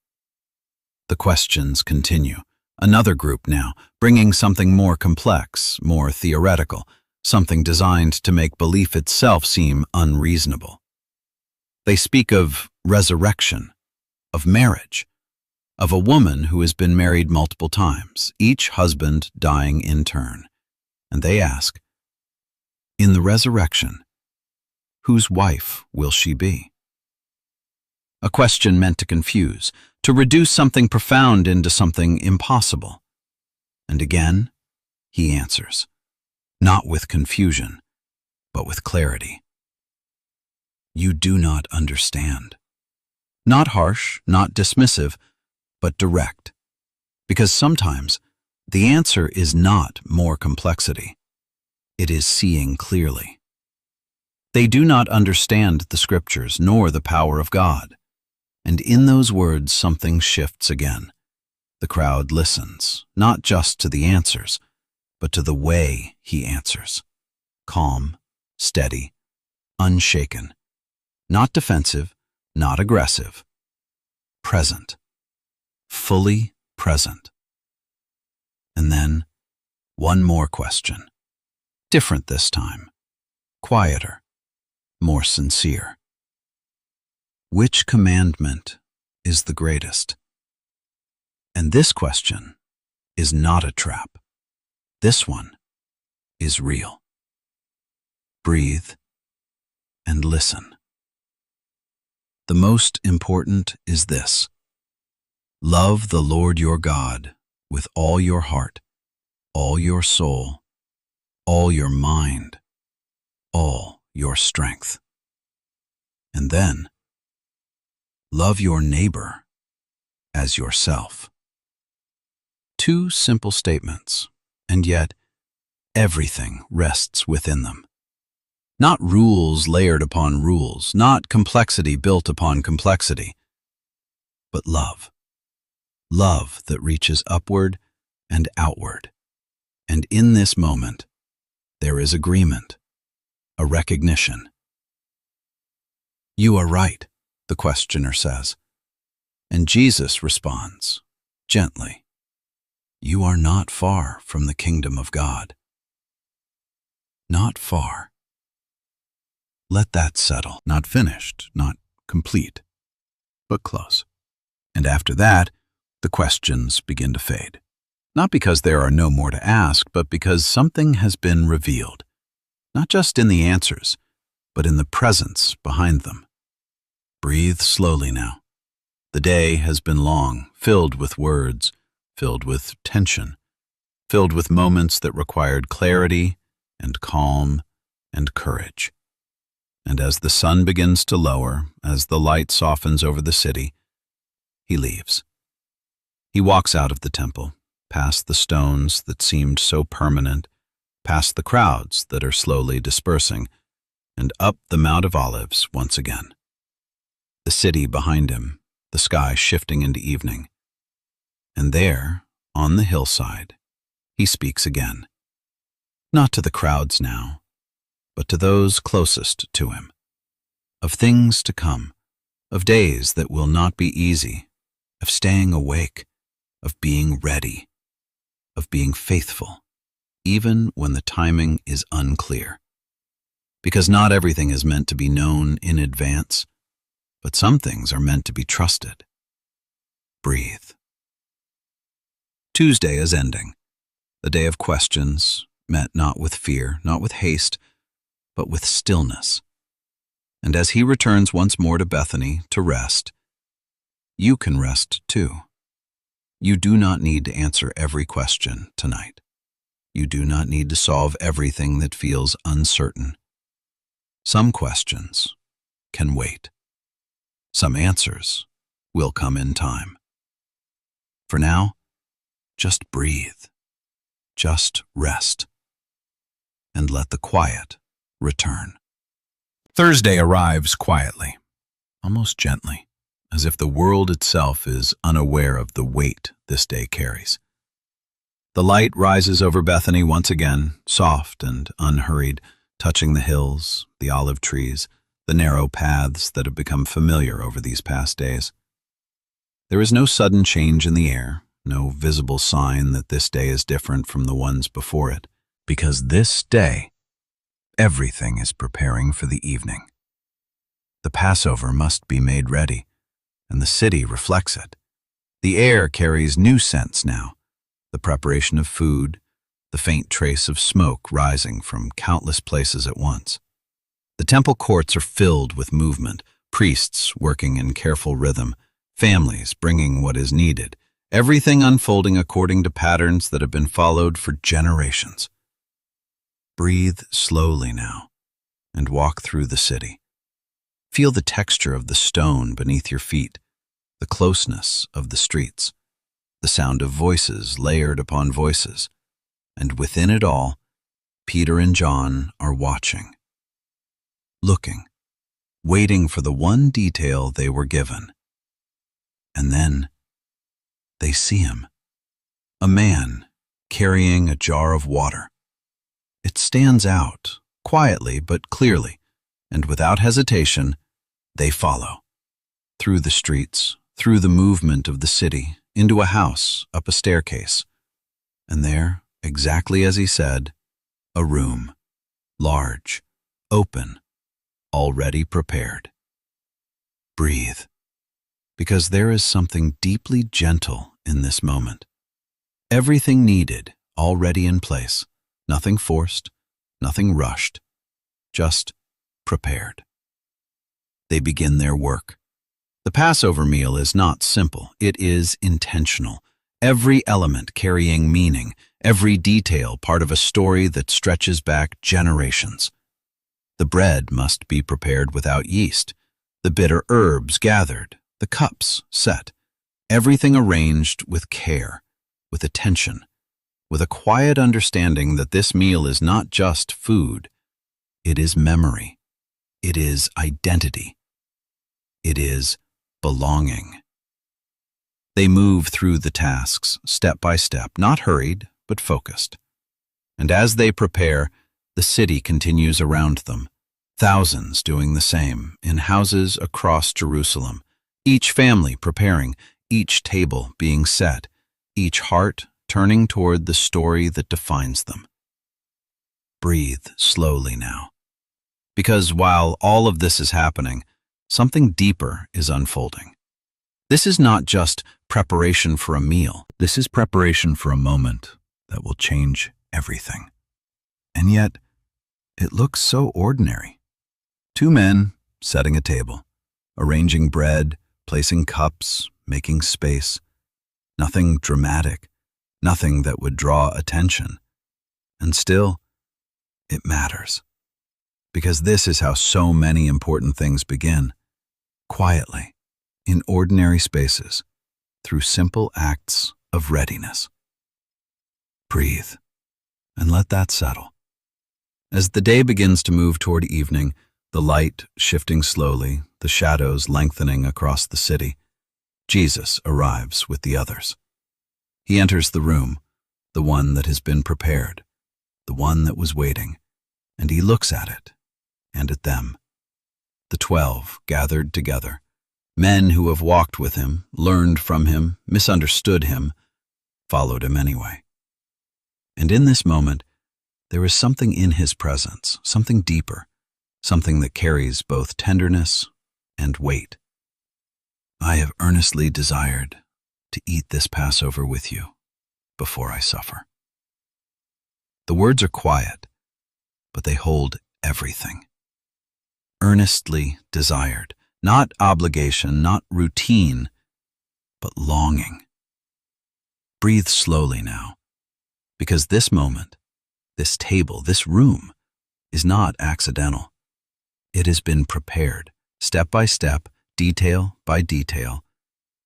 The questions continue. Another group now, bringing something more complex, more theoretical, something designed to make belief itself seem unreasonable. They speak of resurrection, of marriage, of a woman who has been married multiple times, each husband dying in turn. And they ask, in the resurrection, whose wife will she be? A question meant to confuse, to reduce something profound into something impossible. And again, he answers, not with confusion, but with clarity. You do not understand. Not harsh, not dismissive, but direct. Because sometimes the answer is not more complexity. It is seeing clearly. They do not understand the scriptures nor the power of God. And in those words, something shifts again. The crowd listens, not just to the answers, but to the way he answers. Calm, steady, unshaken. Not defensive, not aggressive. Present. Fully present. And then, one more question. Different this time. Quieter. More sincere. Which commandment is the greatest? And this question is not a trap. This one is real. Breathe and listen. The most important is this. Love the Lord your God with all your heart, all your soul, all your mind, all your strength. And then, love your neighbor as yourself. Two simple statements, and yet everything rests within them. Not rules layered upon rules, not complexity built upon complexity, but love. Love that reaches upward and outward. And in this moment, there is agreement, a recognition. You are right, the questioner says. And Jesus responds, gently, you are not far from the kingdom of God. Not far. Let that settle, not finished, not complete, but close. And after that, the questions begin to fade. Not because there are no more to ask, but because something has been revealed, not just in the answers, but in the presence behind them. Breathe slowly now. The day has been long, filled with words, filled with tension, filled with moments that required clarity and calm and courage. And as the sun begins to lower, as the light softens over the city, he leaves. He walks out of the temple, past the stones that seemed so permanent, past the crowds that are slowly dispersing, and up the Mount of Olives once again. The city behind him, the sky shifting into evening. And there, on the hillside, he speaks again. Not to the crowds now, but to those closest to him. Of things to come, of days that will not be easy, of staying awake, of being ready, of being faithful, even when the timing is unclear. Because not everything is meant to be known in advance, but some things are meant to be trusted. Breathe. Tuesday is ending, the day of questions, met not with fear, not with haste, but with stillness. And as he returns once more to Bethany to rest, you can rest too. You do not need to answer every question tonight. You do not need to solve everything that feels uncertain. Some questions can wait. Some answers will come in time. For now, just breathe, just rest, and let the quiet return. Thursday arrives quietly, almost gently, as if the world itself is unaware of the weight this day carries. The light rises over Bethany once again, soft and unhurried, touching the hills, the olive trees, the narrow paths that have become familiar over these past days. There is no sudden change in the air, no visible sign that this day is different from the ones before it, because this day, everything is preparing for the evening. The Passover must be made ready, and the city reflects it. The air carries new scents now, the preparation of food, the faint trace of smoke rising from countless places at once. The temple courts are filled with movement, priests working in careful rhythm, families bringing what is needed, everything unfolding according to patterns that have been followed for generations. Breathe slowly now and walk through the city. Feel the texture of the stone beneath your feet, the closeness of the streets, the sound of voices layered upon voices, and within it all, Peter and John are watching, looking, waiting for the one detail they were given. And then they see him, a man carrying a jar of water. It stands out, quietly but clearly, and without hesitation, they follow. Through the streets, through the movement of the city, into a house, up a staircase. And there, exactly as he said, a room, large, open, already prepared. Breathe, because there is something deeply gentle in this moment. Everything needed, already in place, nothing forced, nothing rushed, just prepared. They begin their work. The Passover meal is not simple, it is intentional. Every element carrying meaning, every detail part of a story that stretches back generations. The bread must be prepared without yeast, the bitter herbs gathered, the cups set, everything arranged with care, with attention, with a quiet understanding that this meal is not just food, it is memory, it is identity, it is belonging. They move through the tasks, step by step, not hurried, but focused. And as they prepare, the city continues around them, thousands doing the same, in houses across Jerusalem, each family preparing, each table being set, each heart turning toward the story that defines them. Breathe slowly now, because while all of this is happening, something deeper is unfolding. This is not just preparation for a meal. This is preparation for a moment that will change everything. And yet, it looks so ordinary. Two men setting a table, arranging bread, placing cups, making space. Nothing dramatic, nothing that would draw attention. And still, it matters. Because this is how so many important things begin. Quietly, in ordinary spaces, through simple acts of readiness. Breathe, and let that settle. As the day begins to move toward evening, the light shifting slowly, the shadows lengthening across the city, Jesus arrives with the others. He enters the room, the one that has been prepared, the one that was waiting, and he looks at it, and at them. The 12 gathered together, men who have walked with him, learned from him, misunderstood him, followed him anyway. And in this moment, there is something in his presence, something deeper, something that carries both tenderness and weight. I have earnestly desired to eat this Passover with you before I suffer. The words are quiet, but they hold everything. Earnestly desired, not obligation, not routine, but longing. Breathe slowly now, because this moment, this table, this room, is not accidental. It has been prepared, step by step, detail by detail,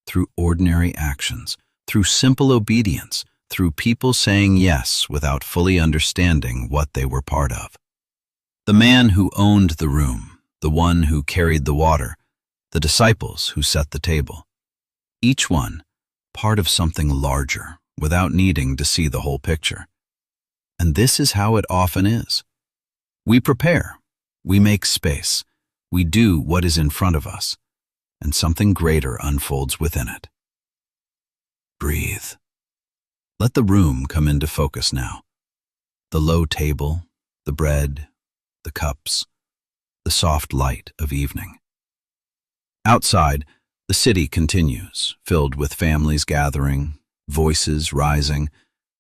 through ordinary actions, through simple obedience, through people saying yes without fully understanding what they were part of. The man who owned the room, the one who carried the water, the disciples who set the table. Each one part of something larger, without needing to see the whole picture. And this is how it often is. We prepare, we make space, we do what is in front of us, and something greater unfolds within it. Breathe. Let the room come into focus now. The low table, the bread, the cups, the soft light of evening. Outside, the city continues, filled with families gathering, voices rising,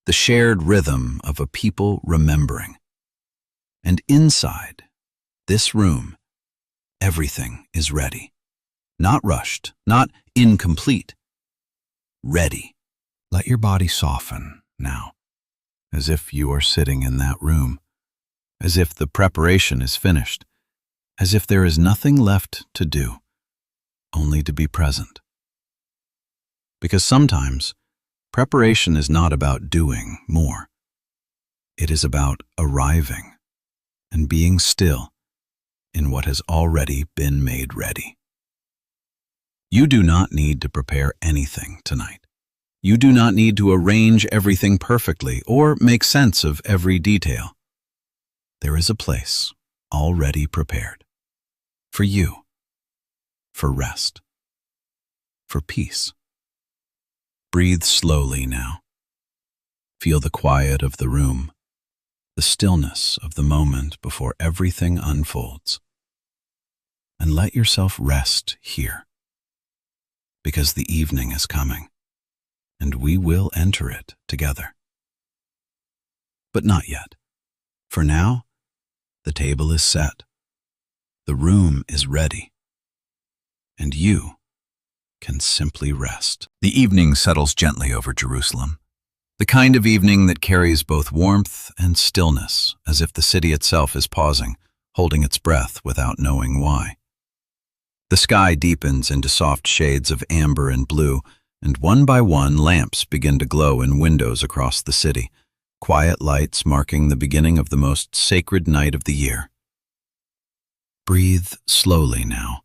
the shared rhythm of a people remembering. And inside this room, everything is ready. Not rushed, not incomplete. Ready. Let your body soften now, as if you are sitting in that room, as if the preparation is finished, as if there is nothing left to do, only to be present. Because sometimes, preparation is not about doing more. It is about arriving and being still in what has already been made ready. You do not need to prepare anything tonight. You do not need to arrange everything perfectly or make sense of every detail. There is a place already prepared for you, for rest, for peace. Breathe slowly now. Feel the quiet of the room, the stillness of the moment before everything unfolds. And let yourself rest here, because the evening is coming, and we will enter it together. But not yet. For now, the table is set, the room is ready, and you can simply rest. The evening settles gently over Jerusalem, the kind of evening that carries both warmth and stillness, as if the city itself is pausing, holding its breath without knowing why. The sky deepens into soft shades of amber and blue, and one by one lamps begin to glow in windows across the city, quiet lights marking the beginning of the most sacred night of the year. Breathe slowly now,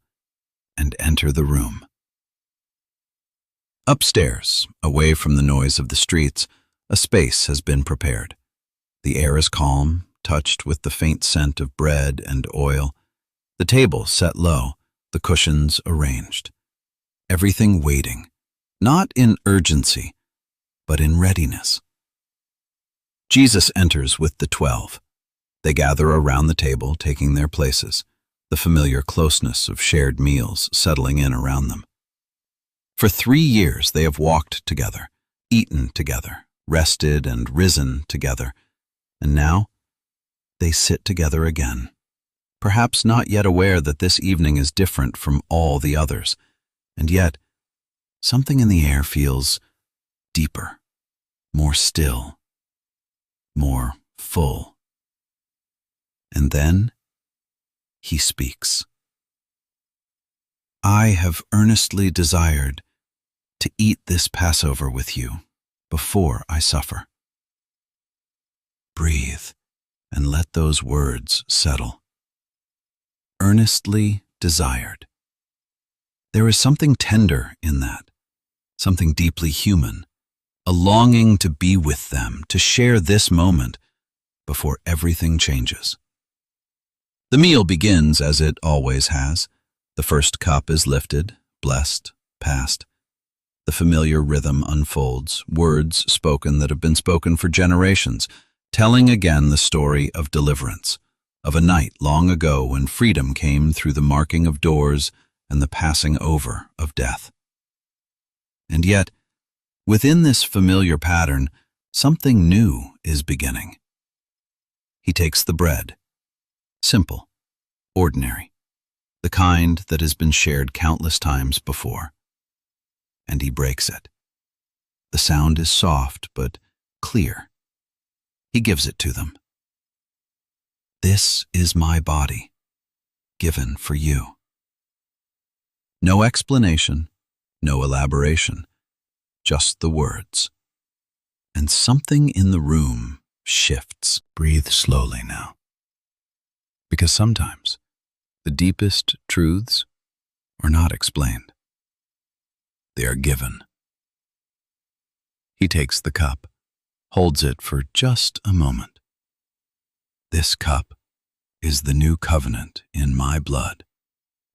and enter the room. Upstairs, away from the noise of the streets, a space has been prepared. The air is calm, touched with the faint scent of bread and oil, the table set low, the cushions arranged. Everything waiting, not in urgency, but in readiness. Jesus enters with the 12. They gather around the table, taking their places, the familiar closeness of shared meals settling in around them. For 3 years they have walked together, eaten together, rested and risen together, and now they sit together again, perhaps not yet aware that this evening is different from all the others, and yet something in the air feels deeper, more still, more full. And then he speaks. I have earnestly desired to eat this Passover with you before I suffer. Breathe and let those words settle. Earnestly desired. There is something tender in that, something deeply human, a longing to be with them, to share this moment before everything changes. The meal begins as it always has. The first cup is lifted, blessed, passed. The familiar rhythm unfolds, words spoken that have been spoken for generations, telling again the story of deliverance, of a night long ago when freedom came through the marking of doors and the passing over of death. And yet, within this familiar pattern, something new is beginning. He takes the bread, simple, ordinary, the kind that has been shared countless times before, and he breaks it. The sound is soft but clear. He gives it to them. This is my body, given for you. No explanation, no elaboration, just the words. And something in the room shifts. Breathe slowly now. Because sometimes the deepest truths are not explained. They are given. He takes the cup, holds it for just a moment. This cup is the new covenant in my blood,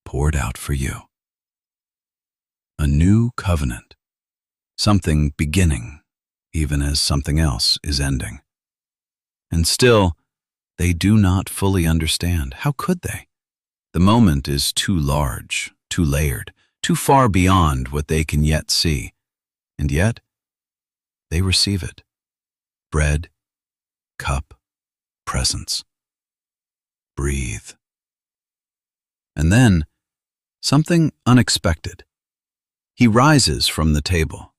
poured out for you. A new covenant, something beginning, even as something else is ending. And still, they do not fully understand. How could they? The moment is too large, too layered, too far beyond what they can yet see. And yet, they receive it. Bread, cup, presence. Breathe. And then, something unexpected. He rises from the table.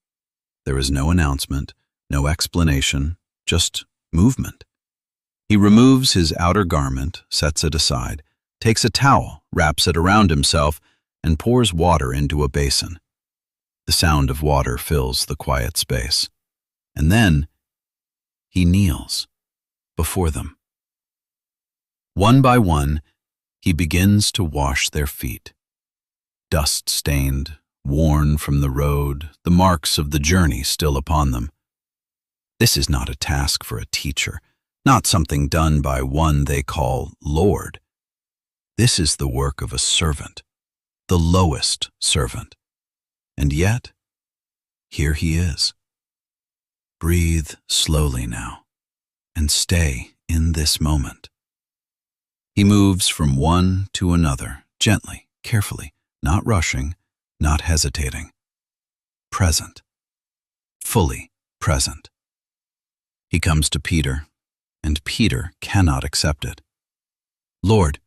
There is no announcement, no explanation, just movement. He removes his outer garment, sets it aside, takes a towel, wraps it around himself, and pours water into a basin. The sound of water fills the quiet space. And then he kneels before them. One by one, he begins to wash their feet. Dust-stained, worn from the road, the marks of the journey still upon them. This is not a task for a teacher, not something done by one they call Lord. This is the work of a servant, the lowest servant. And yet, here he is. Breathe slowly now, and stay in this moment. He moves from one to another, gently, carefully, not rushing, not hesitating. Present, fully present. He comes to Peter, and Peter cannot accept it. Lord,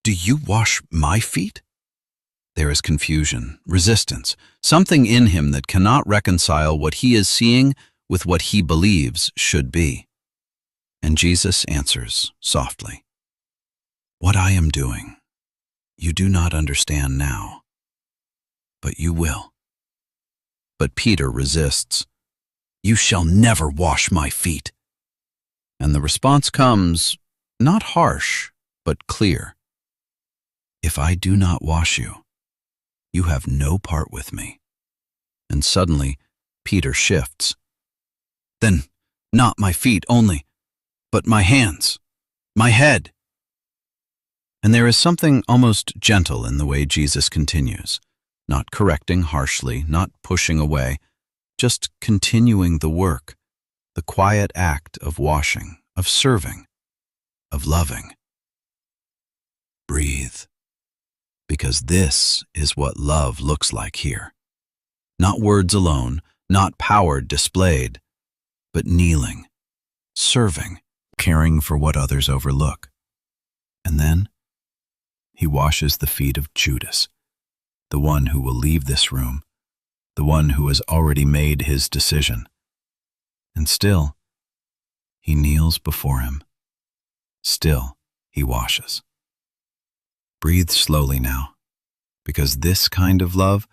do you wash my feet? There is confusion, resistance, something in him that cannot reconcile what he is seeing with what he believes should be. And Jesus answers softly, what I am doing, you do not understand now, but you will. But Peter resists. You shall never wash my feet. And the response comes, not harsh, but clear. If I do not wash you, you have no part with me. And suddenly, Peter shifts. Then, not my feet only, but my hands, my head. And there is something almost gentle in the way Jesus continues, not correcting harshly, not pushing away, just continuing the work, the quiet act of washing, of serving, of loving. Breathe, because this is what love looks like here. Not words alone, not power displayed, but kneeling, serving, caring for what others overlook. And then he washes the feet of Judas, the one who will leave this room, the one who has already made his decision. And still, he kneels before him. Still, he washes. Breathe slowly now, because this kind of love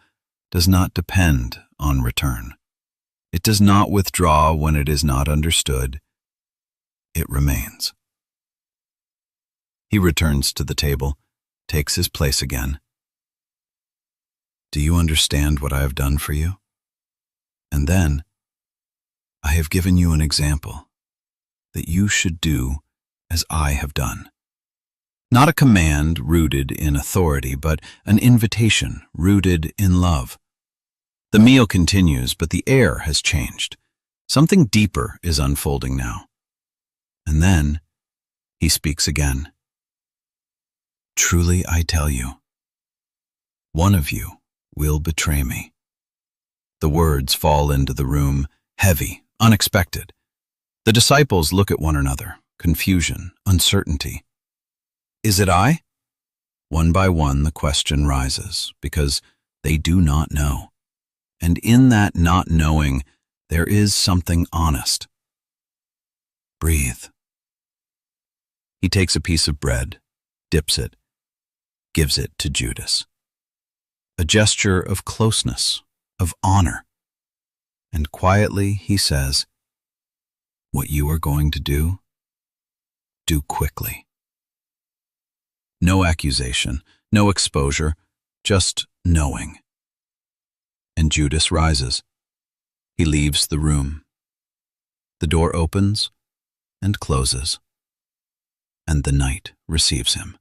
does not depend on return. It does not withdraw when it is not understood. It remains. He returns to the table, takes his place again. Do you understand what I have done for you? And then, I have given you an example that you should do as I have done. Not a command rooted in authority, but an invitation rooted in love. The meal continues, but the air has changed. Something deeper is unfolding now. And then he speaks again. Truly I tell you, one of you will betray me. The words fall into the room, heavy, unexpected. The disciples look at one another, confusion, uncertainty. Is it I? One by one the question rises, because they do not know. And in that not knowing, there is something honest. Breathe. He takes a piece of bread, dips it, gives it to Judas. A gesture of closeness, of honor. And quietly he says, what you are going to do quickly. No accusation, no exposure, just knowing. And Judas rises. He leaves the room. The door opens and closes, and the night receives him.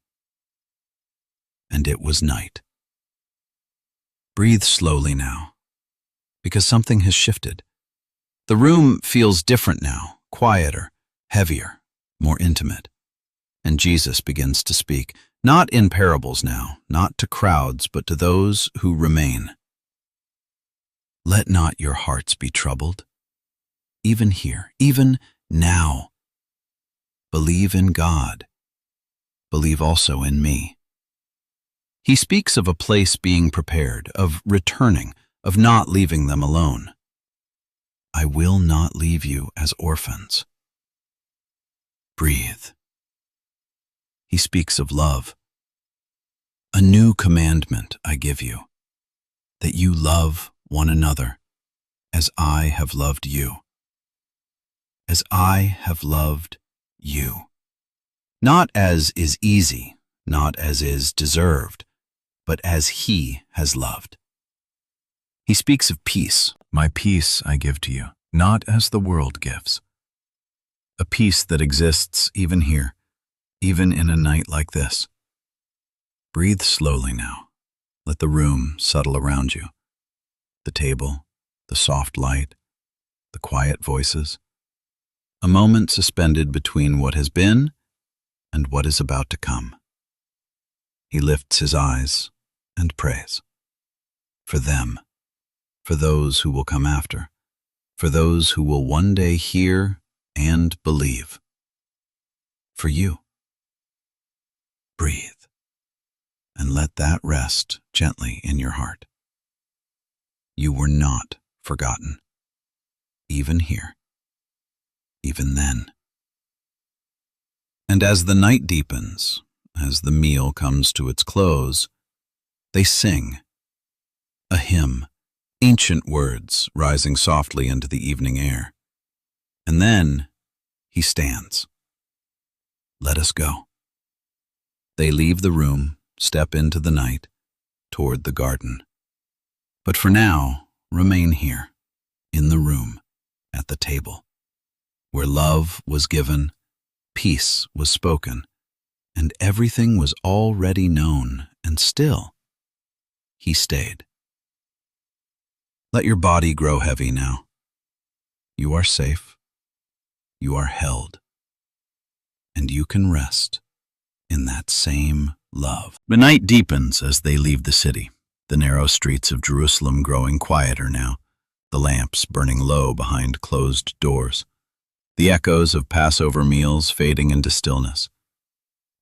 And it was night. Breathe slowly now, because something has shifted. The room feels different now, quieter, heavier, more intimate. And Jesus begins to speak, not in parables now, not to crowds, but to those who remain. Let not your hearts be troubled. Even here, even now. Believe in God. Believe also in me. He speaks of a place being prepared, of returning, of not leaving them alone. I will not leave you as orphans. Breathe. He speaks of love. A new commandment I give you, that you love one another as I have loved you. As I have loved you. Not as is easy, not as is deserved, but as he has loved. He speaks of peace. My peace I give to you, not as the world gives. A peace that exists even here, even in a night like this. Breathe slowly now. Let the room settle around you. The table, the soft light, the quiet voices. A moment suspended between what has been and what is about to come. He lifts his eyes and prays. For them, for those who will come after, for those who will one day hear and believe. For you. Breathe, and let that rest gently in your heart. You were not forgotten, even here, even then. And as the night deepens, as the meal comes to its close, they sing a hymn, ancient words rising softly into the evening air. And then he stands. Let us go. They leave the room, step into the night, toward the garden. But for now, remain here, in the room, at the table, where love was given, peace was spoken, and everything was already known, and still, he stayed. Let your body grow heavy now. You are safe. You are held. And you can rest in that same love. The night deepens as they leave the city. the narrow streets of Jerusalem growing quieter now, the lamps burning low behind closed doors, the echoes of Passover meals fading into stillness.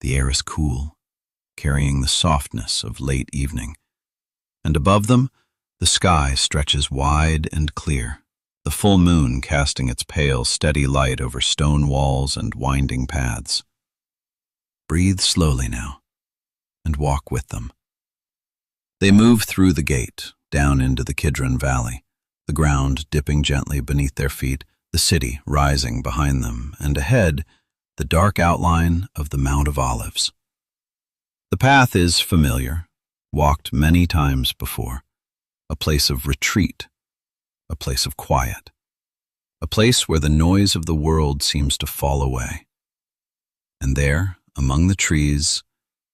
The air is cool, carrying the softness of late evening, and above them, the sky stretches wide and clear, the full moon casting its pale, steady light over stone walls and winding paths. Breathe slowly now, and walk with them. They move through the gate, down into the Kidron Valley, the ground dipping gently beneath their feet, the city rising behind them, and ahead, the dark outline of the Mount of Olives. The path is familiar, walked many times before, a place of retreat, a place of quiet, a place where the noise of the world seems to fall away. And there, among the trees,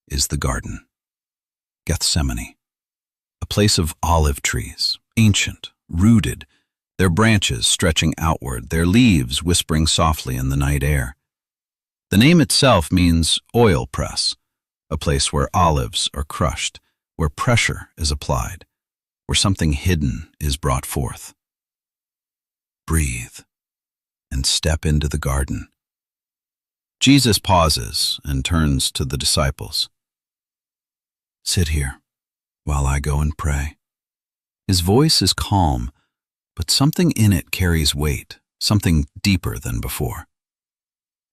is the Garden, Gethsemane, a place of olive trees, ancient, rooted, their branches stretching outward, their leaves whispering softly in the night air. The name itself means oil press, a place where olives are crushed, where pressure is applied, where something hidden is brought forth. Breathe and step into the garden. Jesus pauses and turns to the disciples. Sit here while I go and pray. His voice is calm, but something in it carries weight, something deeper than before.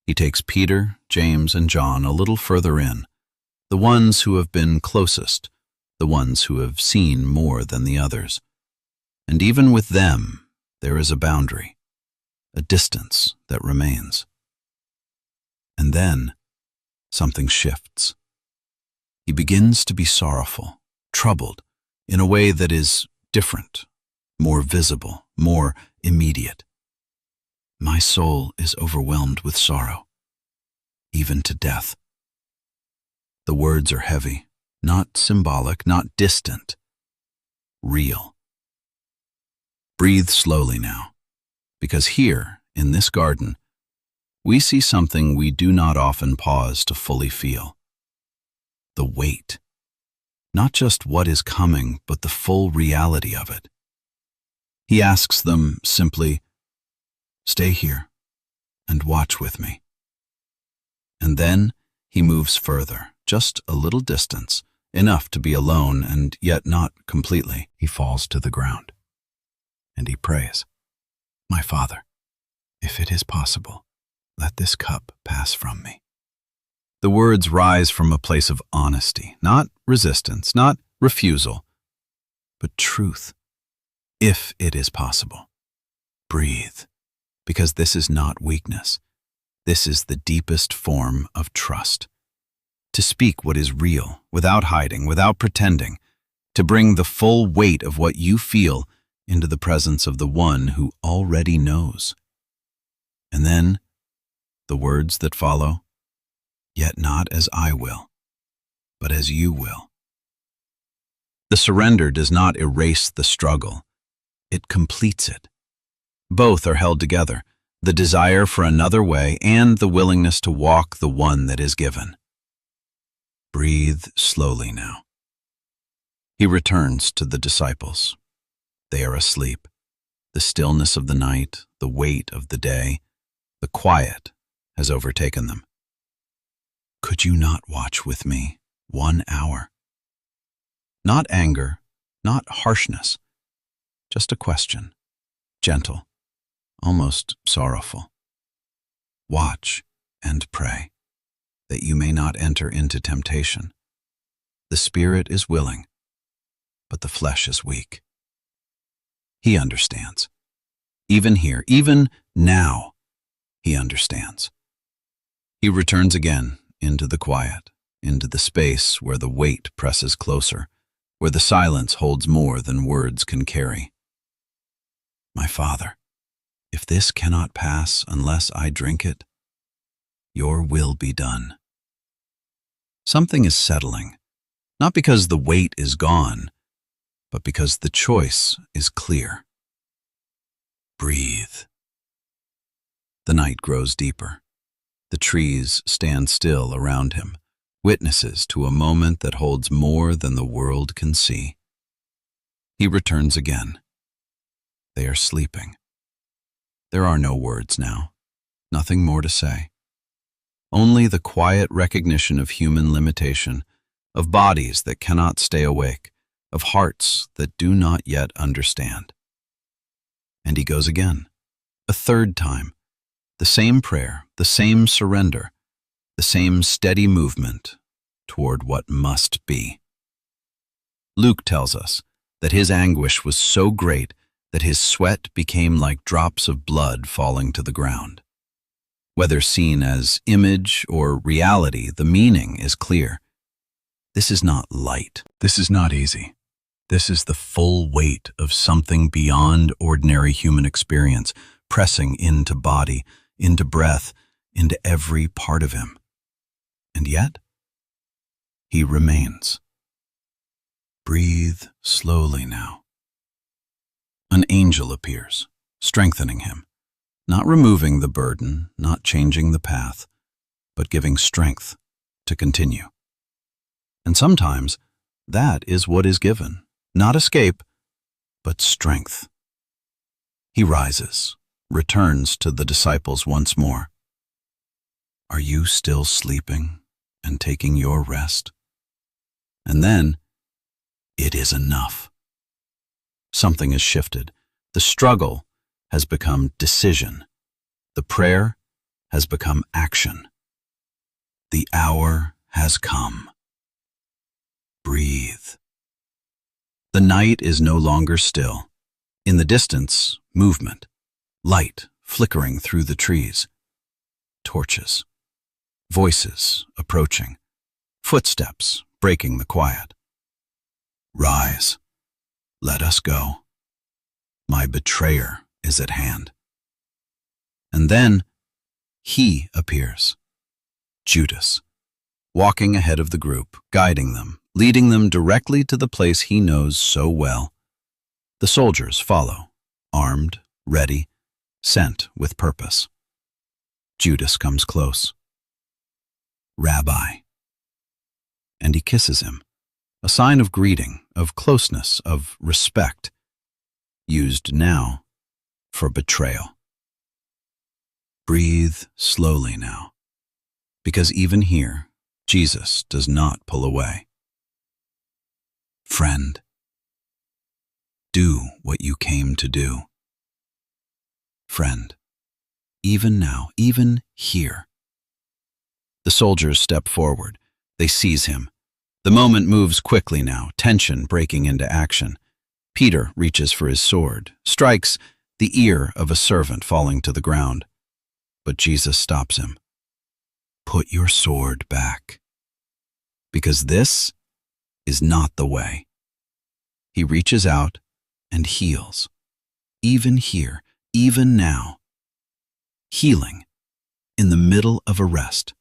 He takes Peter, James, and John a little further in, the ones who have been closest, the ones who have seen more than the others. And even with them, there is a boundary, a distance that remains. And then, something shifts. He begins to be sorrowful, troubled, in a way that is different, more visible, more immediate. My soul is overwhelmed with sorrow, even to death. The words are heavy, not symbolic, not distant, real. Breathe slowly now, because here, in this garden, we see something we do not often pause to fully feel. The weight. Not just what is coming, but the full reality of it. He asks them simply, stay here and watch with me. And then he moves further, just a little distance, enough to be alone and yet not completely. He falls to the ground and he prays, My Father, if it is possible, let this cup pass from me. The words rise from a place of honesty, not resistance, not refusal, but truth. If it is possible, breathe, because this is not weakness. This is the deepest form of trust. To speak what is real, without hiding, without pretending, to bring the full weight of what you feel into the presence of the one who already knows. And then, the words that follow, yet not as I will, but as you will. The surrender does not erase the struggle. It completes it. Both are held together, the desire for another way and the willingness to walk the one that is given. Breathe slowly now. He returns to the disciples. They are asleep. The stillness of the night, the weight of the day, the quiet has overtaken them. Could you not watch with me 1 hour? Not anger, not harshness, just a question, gentle, almost sorrowful. Watch and pray, that you may not enter into temptation. The spirit is willing, but the flesh is weak. He understands. Even here, even now, he understands. He returns again into the quiet, into the space where the weight presses closer, where the silence holds more than words can carry. My Father, if this cannot pass unless I drink it, your will be done. Something is settling, not because the weight is gone, but because the choice is clear. Breathe. The night grows deeper. The trees stand still around him, witnesses to a moment that holds more than the world can see. He returns again. They are sleeping. There are no words now, nothing more to say. Only the quiet recognition of human limitation, of bodies that cannot stay awake, of hearts that do not yet understand. And he goes again, a third time, the same prayer, the same surrender, the same steady movement toward what must be. Luke tells us that his anguish was so great that his sweat became like drops of blood falling to the ground. Whether seen as image or reality, the meaning is clear. This is not light. This is not easy. This is the full weight of something beyond ordinary human experience, pressing into body, into breath, into every part of him. And yet, he remains. Breathe slowly now. An angel appears, strengthening him, not removing the burden, not changing the path, but giving strength to continue. And sometimes that is what is given, not escape, but strength. He rises, returns to the disciples once more. Are you still sleeping and taking your rest? And then, it is enough. Something has shifted. The struggle has become decision. The prayer has become action. The hour has come. Breathe. The night is no longer still. In the distance, movement, light flickering through the trees, torches, voices approaching, footsteps breaking the quiet. Rise, let us go. My betrayer is at hand. And then he appears, Judas, walking ahead of the group, guiding them, leading them directly to the place he knows so well. The soldiers follow, armed, ready, sent with purpose. Judas comes close. Rabbi. And he kisses him, a sign of greeting, of closeness, of respect, used now for betrayal. Breathe slowly now, because even here, Jesus does not pull away. Friend, do what you came to do. Friend, even now, even here. The soldiers step forward. They seize him. The moment moves quickly now, tension breaking into action. Peter reaches for his sword, strikes the ear of a servant falling to the ground. But Jesus stops him. Put your sword back, because this is not the way. He reaches out and heals, even here, even now. Healing in the middle of arrest,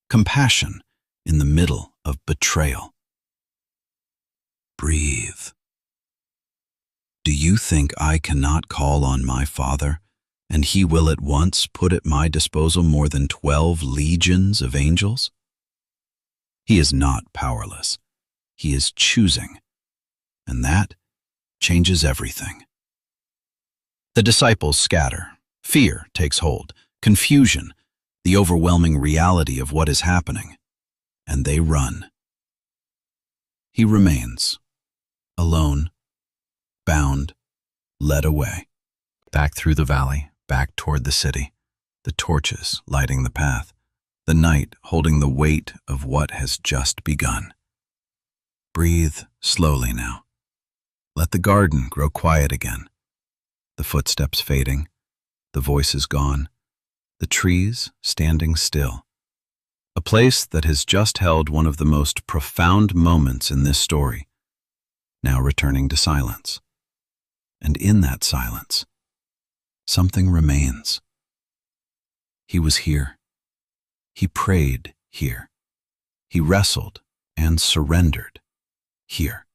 compassion in the middle of betrayal. Breathe. Do you think I cannot call on my Father, and he will at once put at my disposal more than 12 legions of angels? He is not powerless. He is choosing, and that changes everything. The disciples scatter. Fear takes hold, confusion, the overwhelming reality of what is happening, and they run. He remains, alone, bound, led away, back through the valley, back toward the city, the torches lighting the path, the night holding the weight of what has just begun. Breathe slowly now. Let the garden grow quiet again. The footsteps fading, the voices gone, the trees standing still. A place that has just held one of the most profound moments in this story, now returning to silence. And in that silence, something remains. He was here. He prayed here. He wrestled and surrendered here.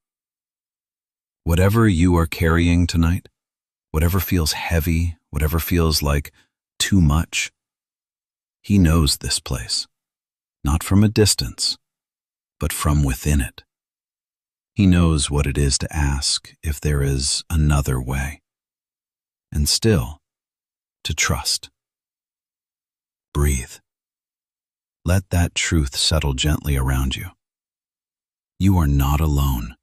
Whatever you are carrying tonight, whatever feels heavy, whatever feels like too much, he knows this place, not from a distance, but from within it. He knows what it is to ask if there is another way, and still to trust. Breathe. Let that truth settle gently around you. You are not alone,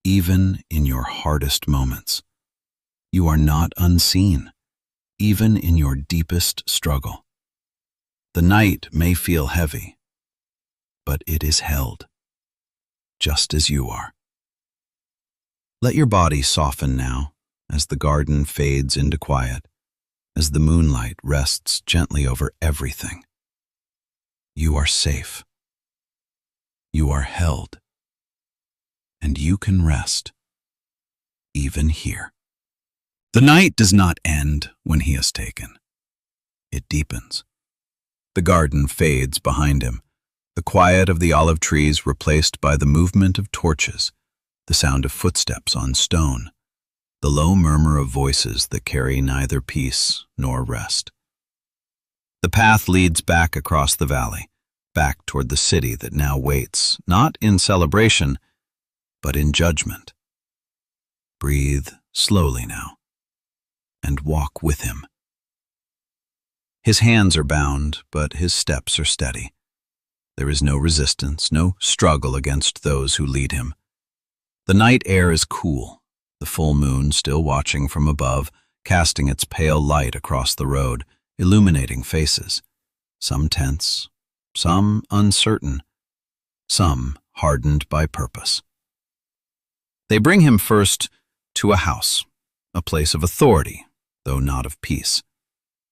even in your hardest moments. You are not unseen, even in your deepest struggle. The night may feel heavy, but it is held, just as you are. Let your body soften now as the garden fades into quiet, as the moonlight rests gently over everything. You are safe. You are held. And you can rest, even here. The night does not end when he is taken. It deepens. The garden fades behind him, the quiet of the olive trees replaced by the movement of torches, the sound of footsteps on stone, the low murmur of voices that carry neither peace nor rest. The path leads back across the valley, back toward the city that now waits, not in celebration, but in judgment. Breathe slowly now, and walk with him. His hands are bound, but his steps are steady. There is no resistance, no struggle against those who lead him. The night air is cool, the full moon still watching from above, casting its pale light across the road, illuminating faces, some tense, some uncertain, some hardened by purpose. They bring him first to a house, a place of authority, though not of peace.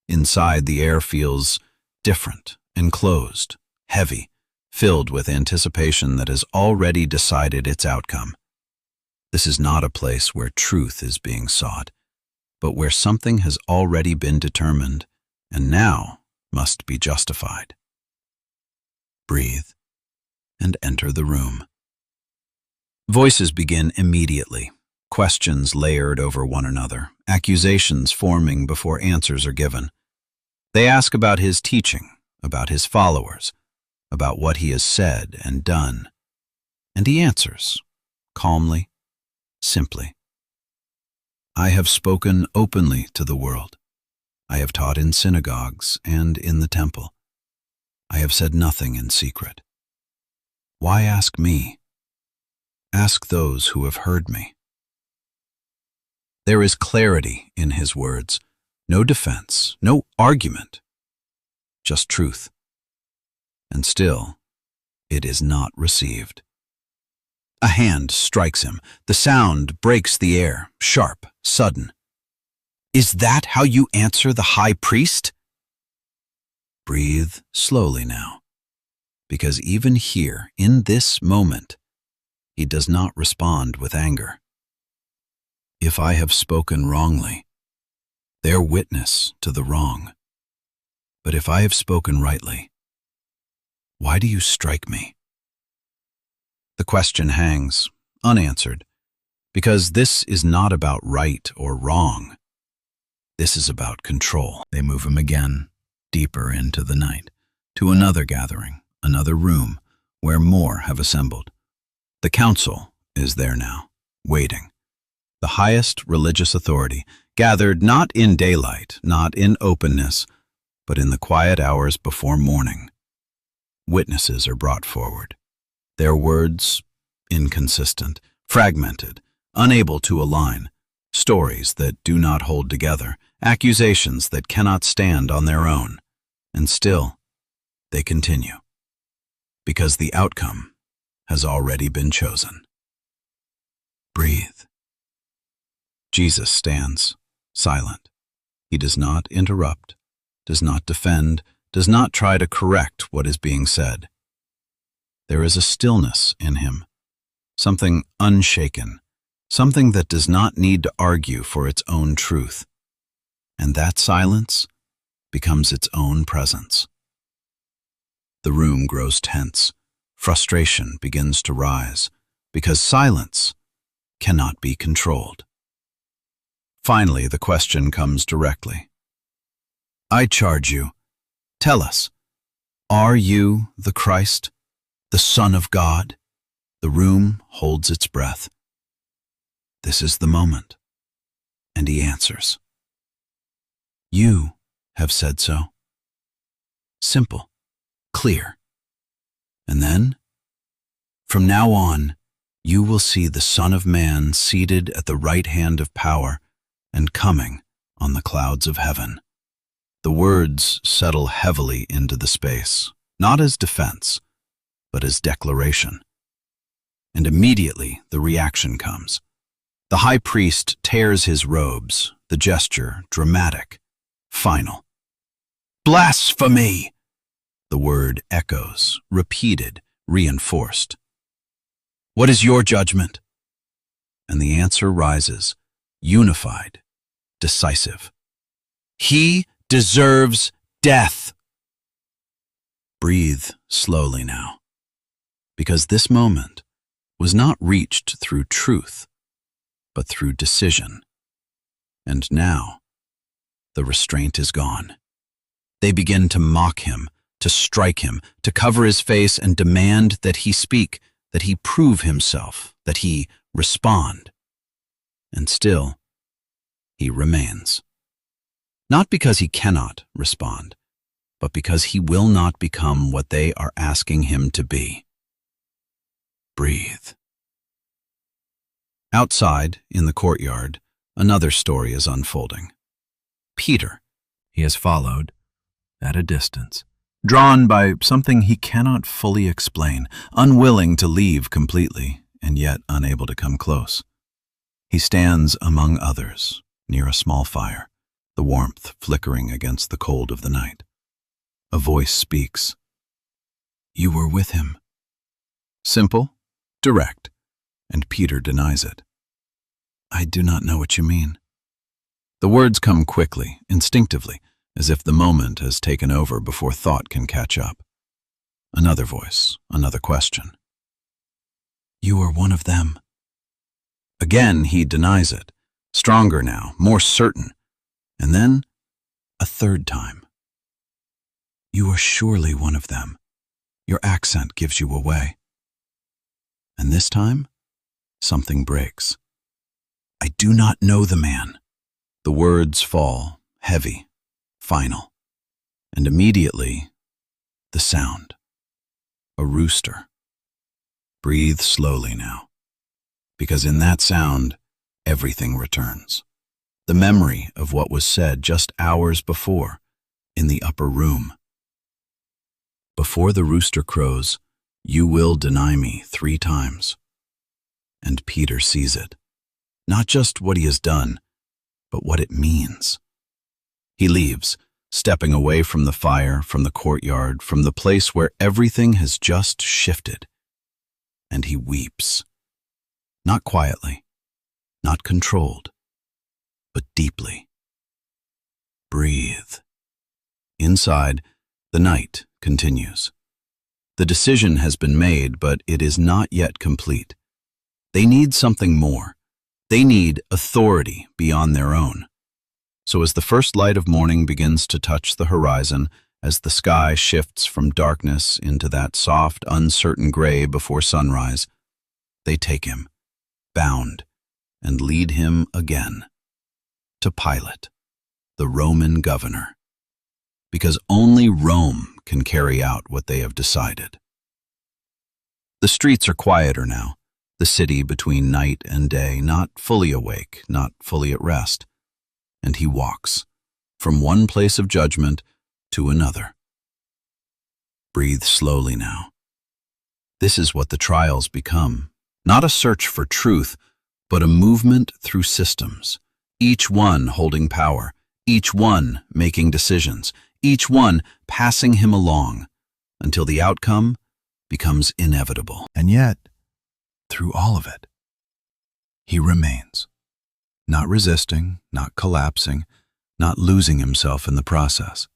Inside, the air feels different, enclosed, heavy, filled with anticipation that has already decided its outcome. This is not a place where truth is being sought, but where something has already been determined and now must be justified. Breathe and enter the room. Voices begin immediately, questions layered over one another, accusations forming before answers are given. They ask about his teaching, about his followers, about what he has said and done. And he answers, calmly, simply. I have spoken openly to the world. I have taught in synagogues and in the temple. I have said nothing in secret. Why ask me? Ask those who have heard me. There is clarity in his words, no defense, no argument, just truth. And still, it is not received. A hand strikes him. The sound breaks the air, sharp, sudden. Is that how you answer the high priest? Breathe slowly now, because even here, in this moment, he does not respond with anger. If I have spoken wrongly, bear witness to the wrong. But if I have spoken rightly, why do you strike me? The question hangs, unanswered, because this is not about right or wrong. This is about control. They move him again, deeper into the night, to another gathering, another room, where more have assembled. The council is there now, waiting. The highest religious authority, gathered not in daylight, not in openness, but in the quiet hours before morning. Witnesses are brought forward, their words inconsistent, fragmented, unable to align, stories that do not hold together, accusations that cannot stand on their own, and still they continue, because the outcome has already been chosen. Breathe. Jesus stands, silent. He does not interrupt, does not defend, does not try to correct what is being said. There is a stillness in him, something unshaken, something that does not need to argue for its own truth. And that silence becomes its own presence. The room grows tense. Frustration begins to rise, because silence cannot be controlled. Finally, the question comes directly. I charge you, tell us, are you the Christ, the Son of God, the The room holds its breath. This is the moment. And he answers. You have said so. Simple, clear. And then, from now on, you will see the Son of Man seated at the right hand of power and coming on the clouds of heaven. The words settle heavily into the space, not as defense, but as declaration. And immediately the reaction comes. The high priest tears his robes, the gesture dramatic, final. Blasphemy! The word echoes, repeated, reinforced. What is your judgment? And the answer rises, unified, decisive. He deserves death. Breathe slowly now, because this moment was not reached through truth, but through decision. And now, the restraint is gone. They begin to mock him, to strike him, to cover his face and demand that he speak, that he prove himself, that he respond. And still, he remains. Not because he cannot respond, but because he will not become what they are asking him to be. Breathe. Outside, in the courtyard, another story is unfolding. Peter, he has followed, at a distance, drawn by something he cannot fully explain, unwilling to leave completely, and yet unable to come close. He stands among others, near a small fire, the warmth flickering against the cold of the night. A voice speaks. You were with him. Simple, direct, and Peter denies it. I do not know what you mean. The words come quickly, instinctively, as if the moment has taken over before thought can catch up. Another voice, another question. You are one of them. Again he denies it, stronger now, more certain, and then a third time. You are surely one of them. Your accent gives you away. And this time, something breaks. I do not know the man. The words fall, heavy, final, and immediately, the sound. A rooster. Breathe slowly now, because in that sound, everything returns. The memory of what was said just hours before, in the upper room. Before the rooster crows, you will deny me 3 times. And Peter sees it. Not just what he has done, but what it means. He leaves, stepping away from the fire, from the courtyard, from the place where everything has just shifted. And he weeps. Not quietly, not controlled, but deeply. Breathe. Inside, the night continues. The decision has been made, but it is not yet complete. They need something more. They need authority beyond their own. So as the first light of morning begins to touch the horizon, as the sky shifts from darkness into that soft, uncertain gray before sunrise, they take him, bound, and lead him again to Pilate, the Roman governor, because only Rome can carry out what they have decided. The streets are quieter now, the city between night and day, not fully awake, not fully at rest, and he walks from one place of judgment to another. Breathe slowly now. This is what the trials become, not a search for truth, but a movement through systems, each one holding power, each one making decisions, each one passing him along, until the outcome becomes inevitable. And yet, through all of it, he remains, not resisting, not collapsing, not losing himself in the process,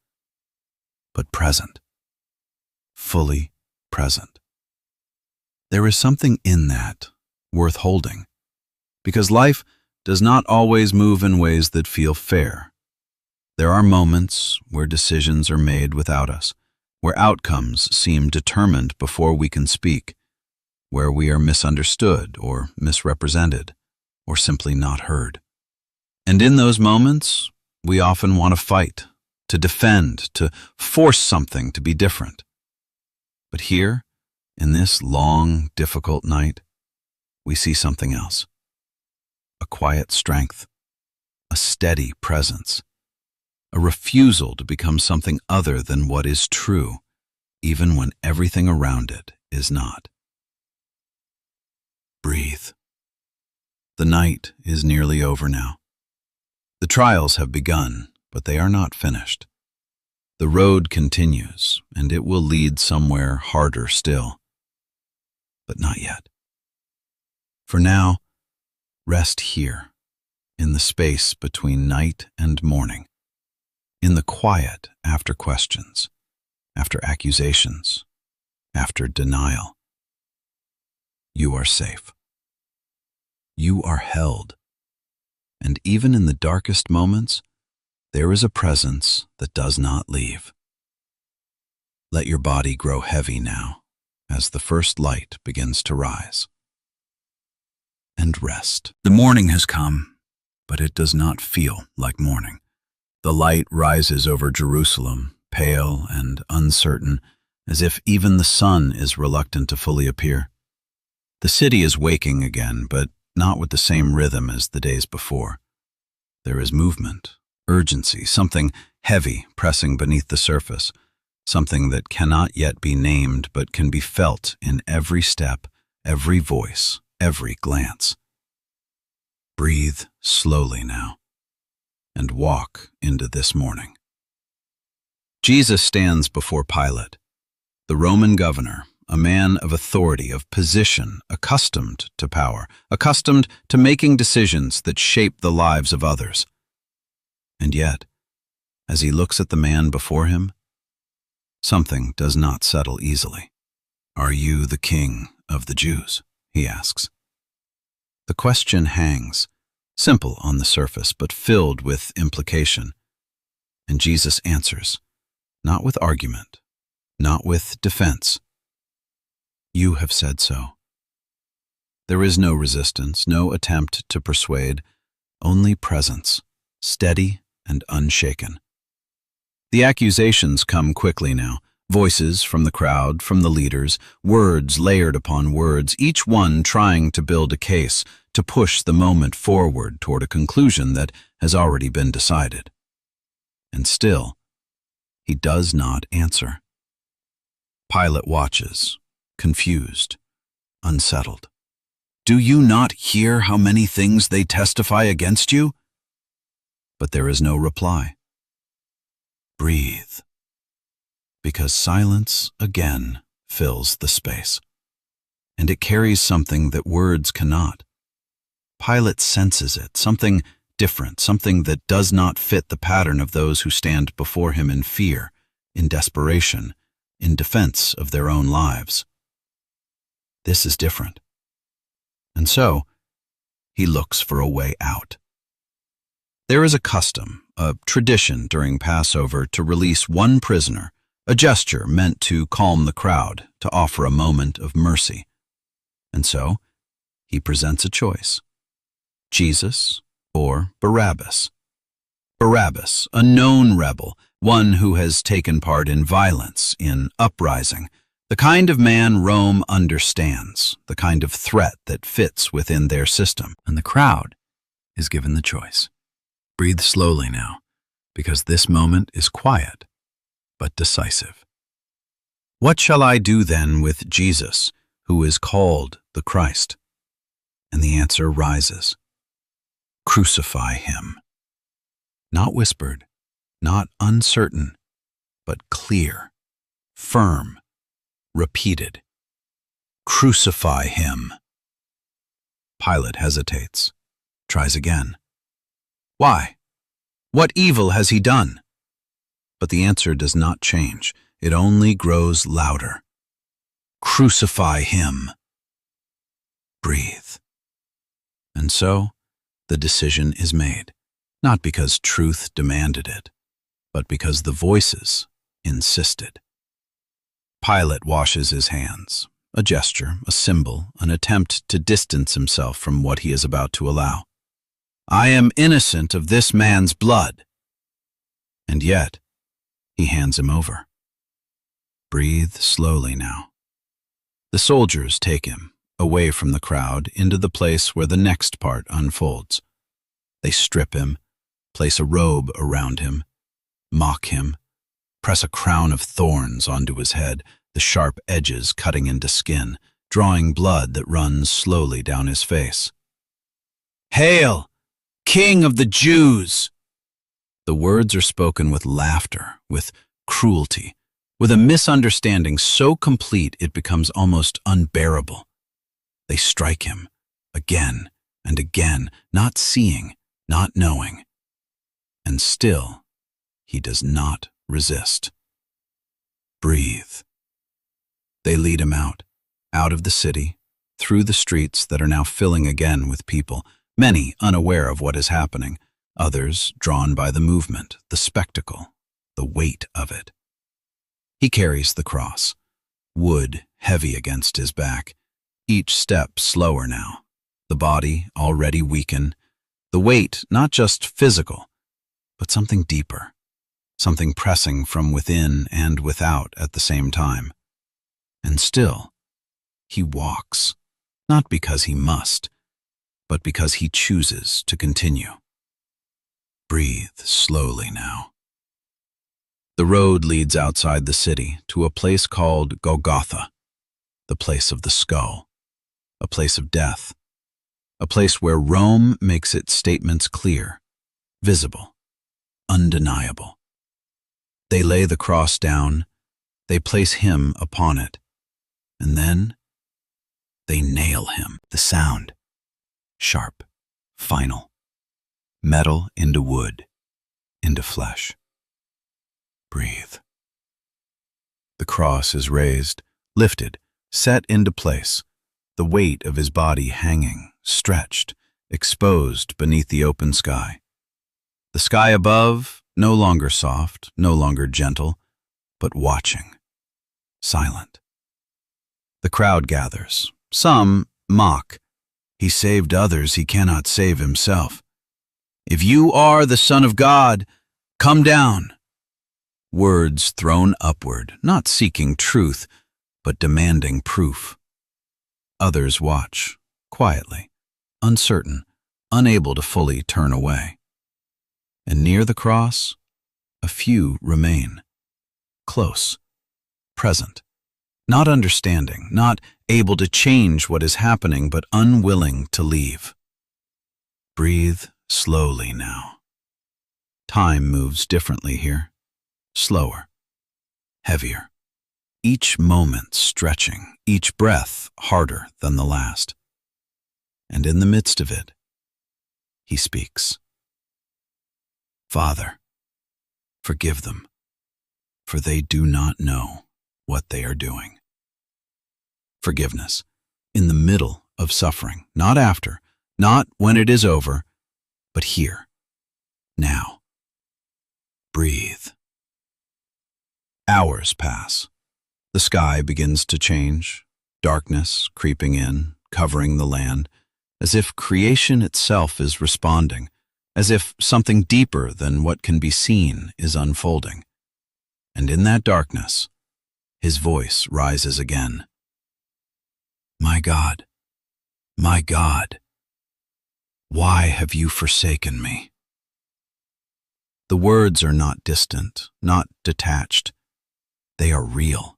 but present, fully present. There is something in that worth holding, because life does not always move in ways that feel fair. There are moments where decisions are made without us, where outcomes seem determined before we can speak, where we are misunderstood or misrepresented or simply not heard. And in those moments, we often want to fight, to defend, to force something to be different. But here, in this long, difficult night, we see something else. A quiet strength, a steady presence, a refusal to become something other than what is true, even when everything around it is not. Breathe. The night is nearly over now. The trials have begun, but they are not finished. The road continues, and it will lead somewhere harder still. But not yet. For now, rest here, in the space between night and morning, in the quiet after questions, after accusations, after denial. You are safe. You are held. And even in the darkest moments, there is a presence that does not leave. Let your body grow heavy now as the first light begins to rise. And rest. The morning has come, but it does not feel like morning. The light rises over Jerusalem, pale and uncertain, as if even the sun is reluctant to fully appear. The city is waking again, but not with the same rhythm as the days before. There is movement, urgency, something heavy pressing beneath the surface, something that cannot yet be named but can be felt in every step, every voice, every glance. Breathe slowly now, and walk into this morning. Jesus stands before Pilate, the Roman governor, a man of authority, of position, accustomed to power, accustomed to making decisions that shape the lives of others. And yet, as he looks at the man before him, something does not settle easily. "Are you the king of the Jews?" he asks. The question hangs, simple on the surface, but filled with implication. And Jesus answers, not with argument, not with defense. "You have said so." There is no resistance, no attempt to persuade, only presence, steady and unshaken. The accusations come quickly now, voices from the crowd, from the leaders, words layered upon words, each one trying to build a case, to push the moment forward toward a conclusion that has already been decided. And still, he does not answer. Pilate watches, confused, unsettled. "Do you not hear how many things they testify against you?" But there is no reply. Breathe, because silence again fills the space, and it carries something that words cannot. Pilate senses it, something different, something that does not fit the pattern of those who stand before him in fear, in desperation, in defense of their own lives. This is different. And so, he looks for a way out. There is a custom, a tradition during Passover to release one prisoner, a gesture meant to calm the crowd, to offer a moment of mercy. And so, he presents a choice: Jesus or Barabbas. Barabbas, a known rebel, one who has taken part in violence, in uprising, the kind of man Rome understands, the kind of threat that fits within their system. And the crowd is given the choice. Breathe slowly now, because this moment is quiet, but decisive. What shall I do then with Jesus, who is called the Christ? And the answer rises. Crucify him. Not whispered, not uncertain, but clear, firm, repeated. Crucify him. Pilate hesitates, tries again. Why? What evil has he done? But the answer does not change. It only grows louder. Crucify him. Breathe. And so, the decision is made, not because truth demanded it, but because the voices insisted. Pilate washes his hands, a gesture, a symbol, an attempt to distance himself from what he is about to allow. I am innocent of this man's blood. And yet, he hands him over. Breathe slowly now. The soldiers take him, away from the crowd, into the place where the next part unfolds. They strip him, place a robe around him, mock him, press a crown of thorns onto his head, the sharp edges cutting into skin, drawing blood that runs slowly down his face. Hail, King of the Jews! The words are spoken with laughter, with cruelty, with a misunderstanding so complete it becomes almost unbearable. They strike him, again and again, not seeing, not knowing. And still, he does not resist. Breathe. They lead him out of the city, through the streets that are now filling again with people, many unaware of what is happening, others drawn by the movement, the spectacle, the weight of it. He carries the cross, wood heavy against his back, each step slower now, the body already weakened, the weight not just physical, but something deeper, something pressing from within and without at the same time. And still, he walks, not because he must, but because he chooses to continue. Breathe slowly now. The road leads outside the city to a place called Golgotha, the place of the skull, a place of death, a place where Rome makes its statements clear, visible, undeniable. They lay the cross down, they place him upon it, and then they nail him. The sound, sharp, final, metal into wood, into flesh. Breathe. The cross is raised, lifted, set into place, the weight of his body hanging, stretched, exposed beneath the open sky. The sky above, no longer soft, no longer gentle, but watching, silent. The crowd gathers. Some mock. He saved others, he cannot save himself. If you are the Son of God, come down. Words thrown upward, not seeking truth, but demanding proof. Others watch, quietly, uncertain, unable to fully turn away. And near the cross, a few remain, close, present, not understanding, not able to change what is happening, but unwilling to leave. Breathe slowly now. Time moves differently here, slower, heavier, each moment stretching, each breath harder than the last. And in the midst of it, he speaks. Father, forgive them, for they do not know what they are doing. Forgiveness, in the middle of suffering, not after, not when it is over, but here, now. Breathe. Hours pass. The sky begins to change, darkness creeping in, covering the land, as if creation itself is responding, as if something deeper than what can be seen is unfolding. And in that darkness, his voice rises again. My God, why have you forsaken me? The words are not distant, not detached. They are real.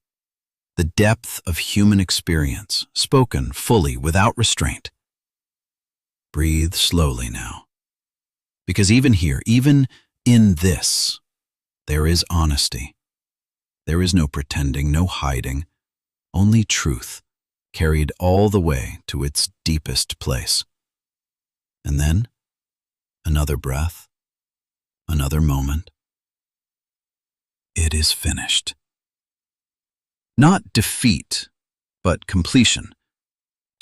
The depth of human experience, spoken fully without restraint. Breathe slowly now. Because even here, even in this, there is honesty. There is no pretending, no hiding, only truth, carried all the way to its deepest place. And then, another breath, another moment. It is finished. Not defeat, but completion.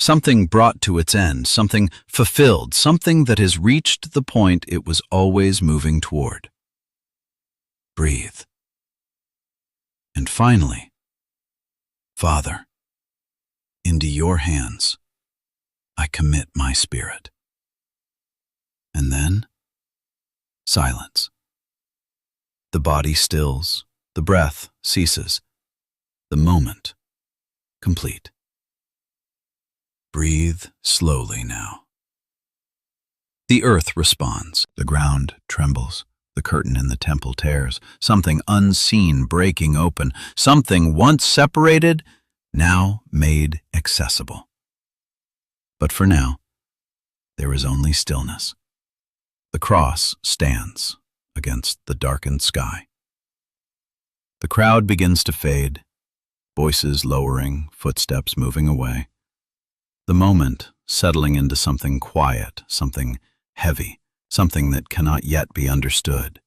Something brought to its end, something fulfilled, something that has reached the point it was always moving toward. Breathe. And finally, Father, into your hands I commit my spirit. And then, silence. The body stills, the breath ceases, the moment complete. Breathe slowly now. The earth responds. The ground trembles. The curtain in the temple tears. Something unseen breaking open. Something once separated, now made accessible. But for now, there is only stillness. The cross stands against the darkened sky. The crowd begins to fade, voices lowering, footsteps moving away. The moment settling into something quiet, something heavy, something that cannot yet be understood.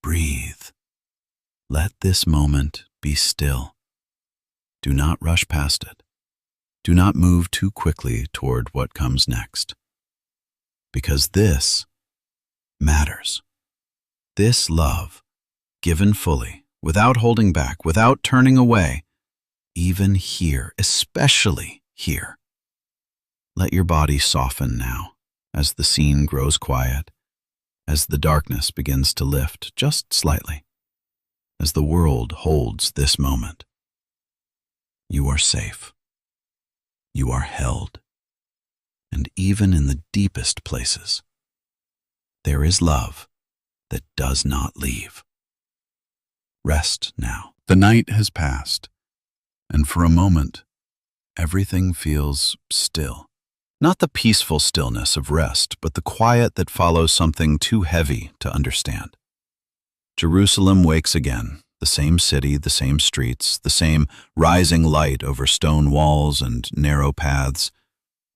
Breathe. Let this moment be still. Do not rush past it. Do not move too quickly toward what comes next. Because this matters. This love, given fully, without holding back, without turning away, even here, especially here. Let your body soften now as the scene grows quiet, as the darkness begins to lift just slightly, as the world holds this moment. You are safe. You are held. And even in the deepest places, there is love that does not leave. Rest now. The night has passed, and for a moment, everything feels still. Not the peaceful stillness of rest, but the quiet that follows something too heavy to understand. Jerusalem wakes again, the same city, the same streets, the same rising light over stone walls and narrow paths,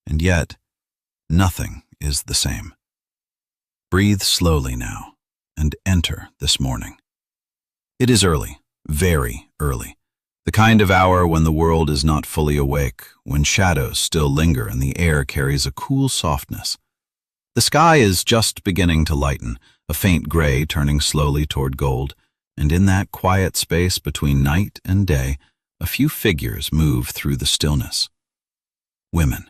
and yet, nothing is the same. Breathe slowly now, and enter this morning. It is early, very early. The kind of hour when the world is not fully awake, when shadows still linger and the air carries a cool softness. The sky is just beginning to lighten, a faint gray turning slowly toward gold, and in that quiet space between night and day, a few figures move through the stillness. Women,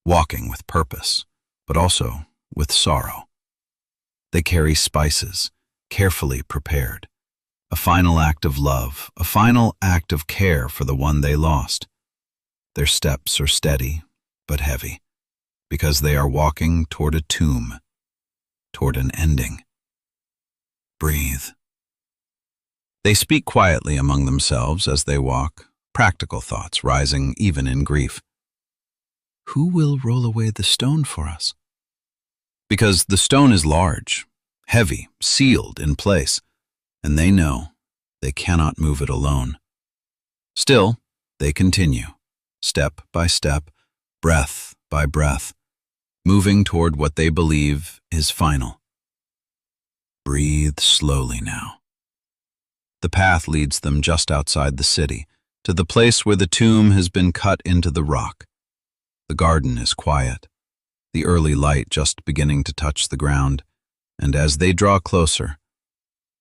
walking with purpose, but also with sorrow. They carry spices, carefully prepared. A final act of love, a final act of care for the one they lost. Their steps are steady, but heavy, because they are walking toward a tomb, toward an ending. Breathe. They speak quietly among themselves as they walk, practical thoughts rising even in grief. Who will roll away the stone for us? Because the stone is large, heavy, sealed in place, and they know they cannot move it alone. Still, they continue, step by step, breath by breath, moving toward what they believe is final. Breathe slowly now. The path leads them just outside the city, to the place where the tomb has been cut into the rock. The garden is quiet, the early light just beginning to touch the ground, and as they draw closer,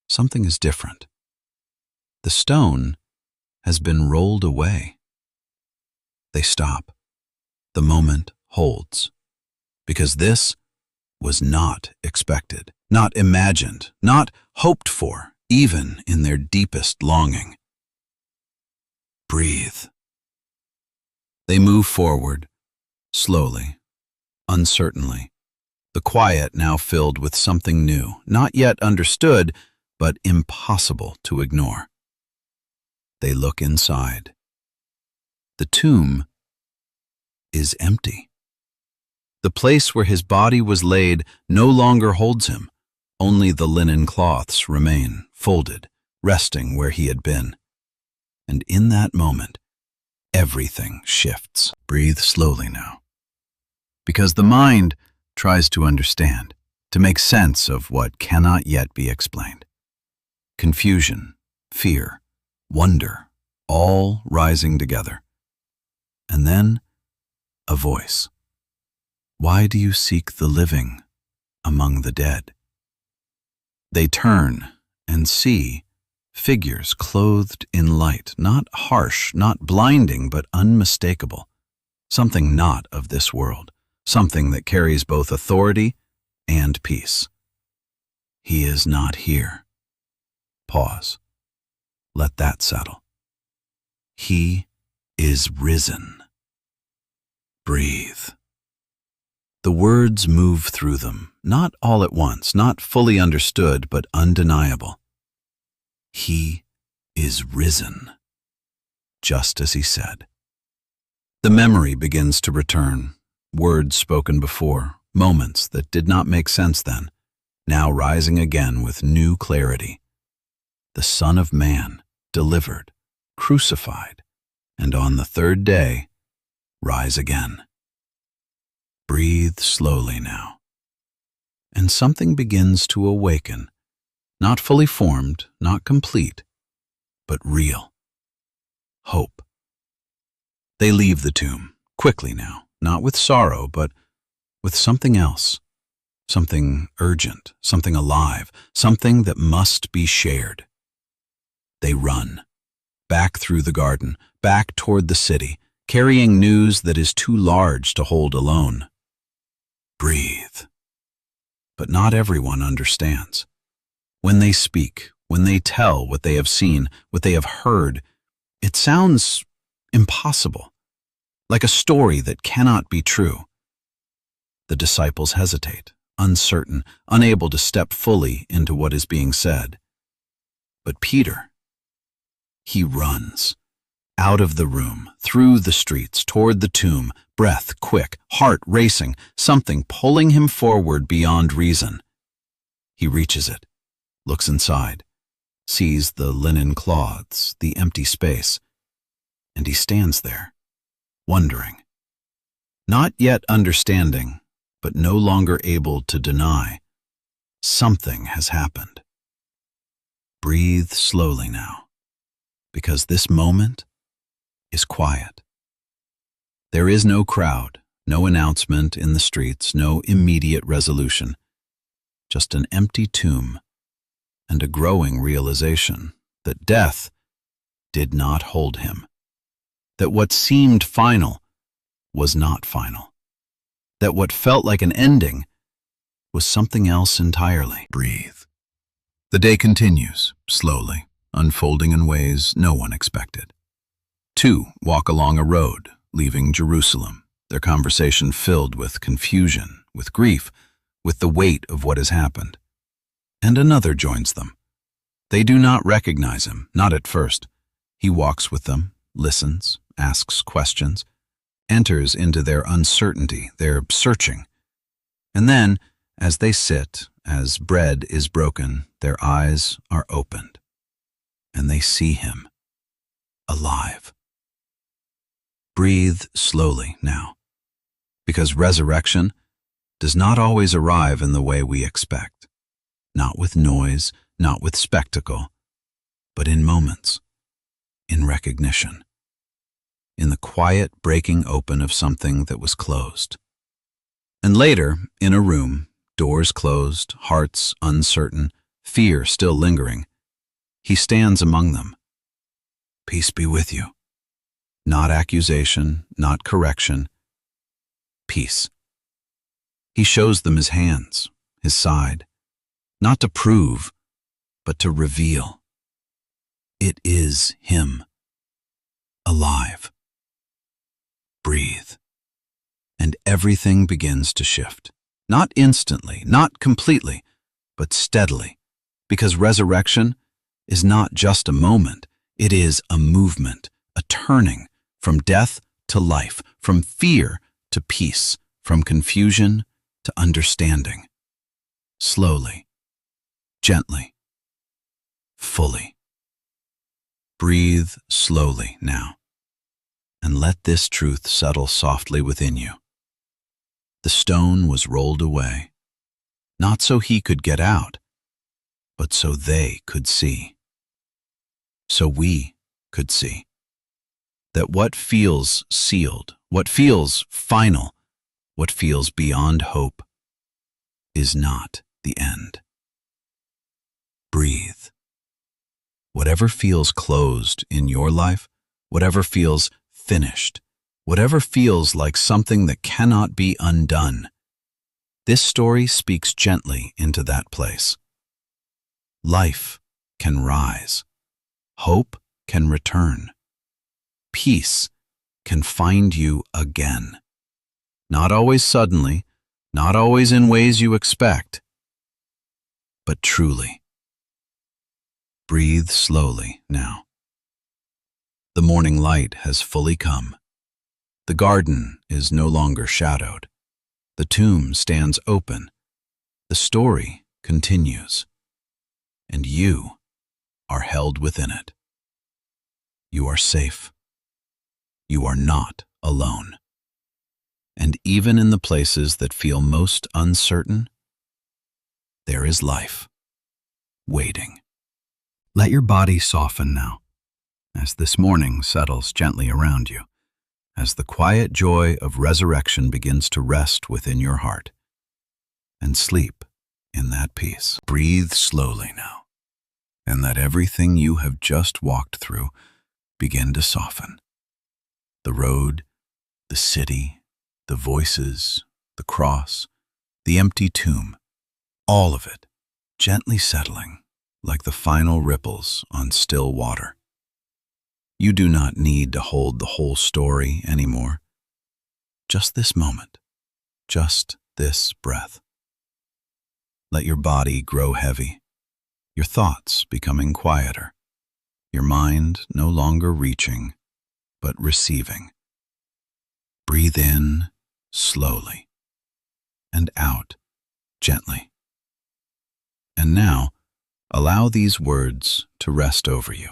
something is different. The stone has been rolled away. They stop. The moment holds, because this was not expected, not imagined, not hoped for, even in their deepest longing. Breathe. They move forward, slowly, uncertainly, the quiet now filled with something new, not yet understood, but impossible to ignore. They look inside. The tomb is empty. The place where his body was laid no longer holds him. Only the linen cloths remain, folded, resting where he had been. And in that moment, everything shifts. Breathe slowly now. Because the mind tries to understand, to make sense of what cannot yet be explained. Confusion, fear, wonder, all rising together. And then, a voice. Why do you seek the living among the dead? They turn and see, Figures clothed in light, not harsh, not blinding, but unmistakable. Something not of this world, something that carries both authority and peace. He is not here. Pause. Let that settle. He is risen. Breathe. The words move through them, not all at once, not fully understood, but undeniable. He is risen, just as he said. The memory begins to return, words spoken before, moments that did not make sense then, now rising again with new clarity. The Son of Man, delivered, crucified, and on the third day, rise again. Breathe slowly now. And something begins to awaken, not fully formed, not complete, but real. Hope. They leave the tomb, quickly now, not with sorrow, but with something else, something urgent, something alive, something that must be shared. They run, back through the garden, back toward the city, carrying news that is too large to hold alone. Breathe. But not everyone understands. When they speak, when they tell what they have seen, what they have heard, it sounds impossible, like a story that cannot be true. The disciples hesitate, uncertain, unable to step fully into what is being said. But Peter, he runs, out of the room, through the streets, toward the tomb, breath quick, heart racing, something pulling him forward beyond reason. He reaches it, looks inside, sees the linen cloths, the empty space, and he stands there, wondering, not yet understanding, but no longer able to deny. Something has happened. Breathe slowly now, because this moment is quiet. There is no crowd, no announcement in the streets, no immediate resolution, just an empty tomb and a growing realization that death did not hold him, that what seemed final was not final, that what felt like an ending was something else entirely. Breathe. The day continues, slowly, unfolding in ways no one expected. Two walk along a road, leaving Jerusalem, their conversation filled with confusion, with grief, with the weight of what has happened. And another joins them. They do not recognize him, not at first. He walks with them, listens, asks questions, enters into their uncertainty, their searching. And then, as they sit, as bread is broken, their eyes are opened, and they see him, alive. Breathe slowly now, because resurrection does not always arrive in the way we expect, not with noise, not with spectacle, but in moments, in recognition, in the quiet breaking open of something that was closed. And later, in a room, doors closed, hearts uncertain, fear still lingering, he stands among them. Peace be with you. Not accusation, not correction. Peace. He shows them his hands, his side, not to prove, but to reveal. It is him, alive. Breathe. And everything begins to shift. Not instantly, not completely, but steadily, because resurrection is not just a moment, it is a movement, a turning from death to life, from fear to peace, from confusion to understanding. Slowly, gently, fully. Breathe slowly now, and let this truth settle softly within you. The stone was rolled away, not so he could get out, but so they could see. So we could see that what feels sealed, what feels final, what feels beyond hope, is not the end. Breathe. Whatever feels closed in your life, whatever feels finished, whatever feels like something that cannot be undone, this story speaks gently into that place. Life can rise. Hope can return. Peace can find you again. Not always suddenly, not always in ways you expect, but truly. Breathe slowly now. The morning light has fully come. The garden is no longer shadowed. The tomb stands open. The story continues. And you are held within it. You are safe. You are not alone. And even in the places that feel most uncertain, there is life, waiting. Let your body soften now, as this morning settles gently around you, as the quiet joy of resurrection begins to rest within your heart, and sleep in that peace. Breathe slowly now, and let everything you have just walked through begin to soften. The road, the city, the voices, the cross, the empty tomb, all of it gently settling like the final ripples on still water. You do not need to hold the whole story anymore. Just this moment, just this breath. Let your body grow heavy, your thoughts becoming quieter, your mind no longer reaching, but receiving. Breathe in slowly and out gently. And now, allow these words to rest over you,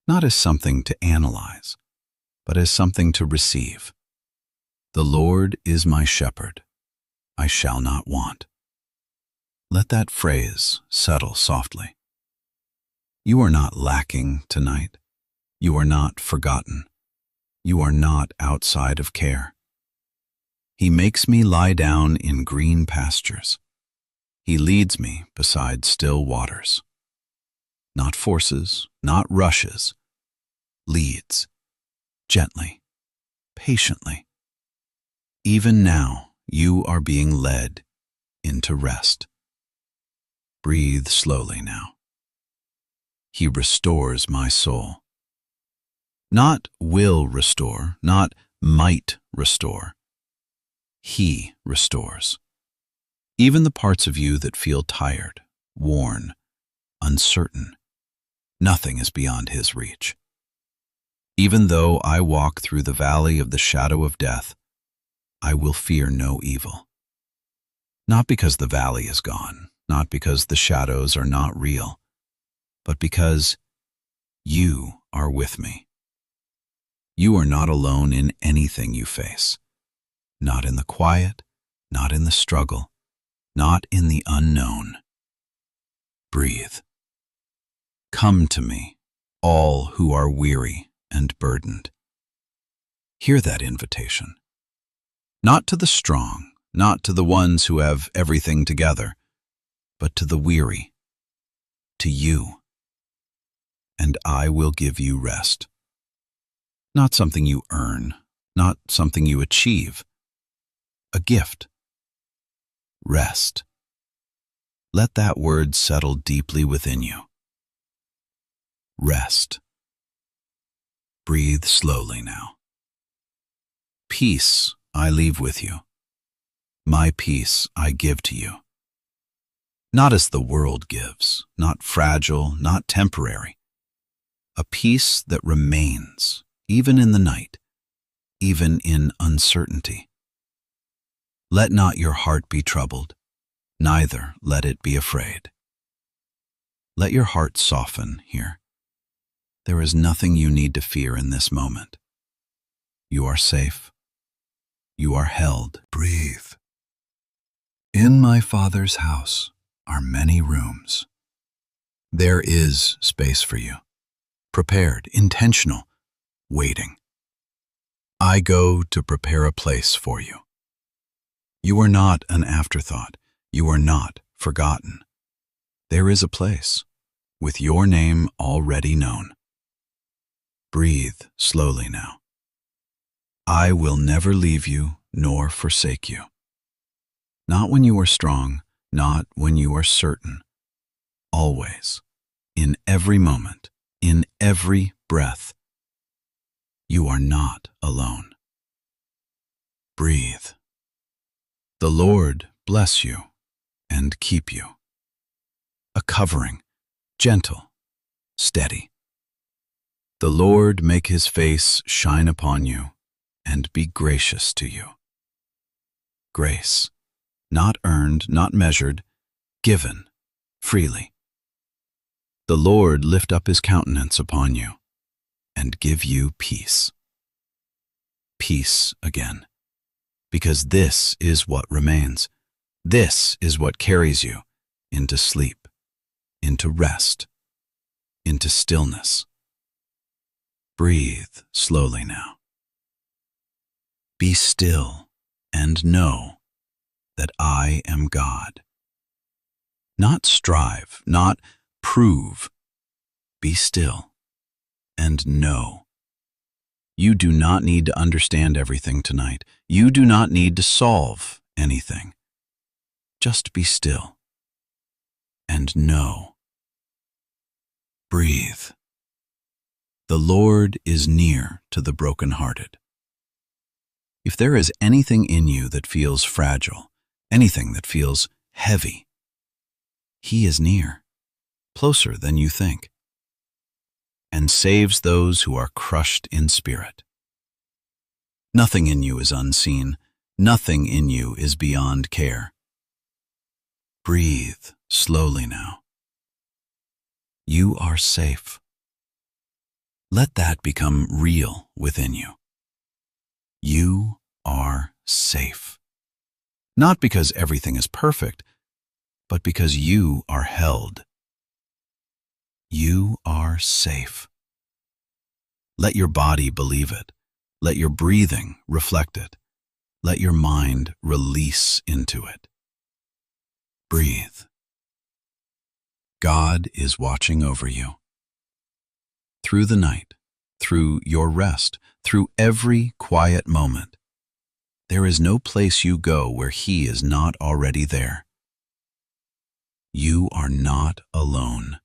not as something to analyze, but as something to receive. The Lord is my shepherd, I shall not want. Let that phrase settle softly. You are not lacking tonight. You are not forgotten. You are not outside of care. He makes me lie down in green pastures. He leads me beside still waters. Not forces, not rushes. Leads, gently, patiently. Even now, you are being led into rest. Breathe slowly now. He restores my soul. Not will restore, not might restore. He restores. Even the parts of you that feel tired, worn, uncertain, nothing is beyond his reach. Even though I walk through the valley of the shadow of death, I will fear no evil. Not because the valley is gone, not because the shadows are not real, but because you are with me. You are not alone in anything you face, not in the quiet, not in the struggle, not in the unknown. Breathe. Come to me, all who are weary and burdened. Hear that invitation. Not to the strong, not to the ones who have everything together, but to the weary, to you. And I will give you rest. Not something you earn, not something you achieve. A gift. Rest. Let that word settle deeply within you. Rest. Breathe slowly now. Peace I leave with you. My peace I give to you. Not as the world gives, not fragile, not temporary. A peace that remains, even in the night, even in uncertainty. Let not your heart be troubled, neither let it be afraid. Let your heart soften here. There is nothing you need to fear in this moment. You are safe. You are held. Breathe. In my Father's house are many rooms. There is space for you. Prepared, intentional, waiting. I go to prepare a place for you. You are not an afterthought. You are not forgotten. There is a place, with your name already known. Breathe slowly now. I will never leave you nor forsake you. Not when you are strong, not when you are certain. Always, in every moment, in every breath, you are not alone. Breathe. The Lord bless you and keep you. A covering, gentle, steady. The Lord make his face shine upon you and be gracious to you. Grace, not earned, not measured, given freely. The Lord lift up his countenance upon you and give you peace. Peace again, because this is what remains. This is what carries you into sleep, into rest, into stillness. Breathe slowly now. Be still and know that I am God. Not strive, not prove. Be still and know. You do not need to understand everything tonight. You do not need to solve anything. Just be still and know. Breathe. The Lord is near to the brokenhearted. If there is anything in you that feels fragile, anything that feels heavy, he is near, closer than you think, and saves those who are crushed in spirit. Nothing in you is unseen. Nothing in you is beyond care. Breathe slowly now. You are safe. Let that become real within you. You are safe. Not because everything is perfect, but because you are held. You are safe. Let your body believe it. Let your breathing reflect it. Let your mind release into it. Breathe. God is watching over you. Through the night, through your rest, through every quiet moment, there is no place you go where he is not already there. You are not alone.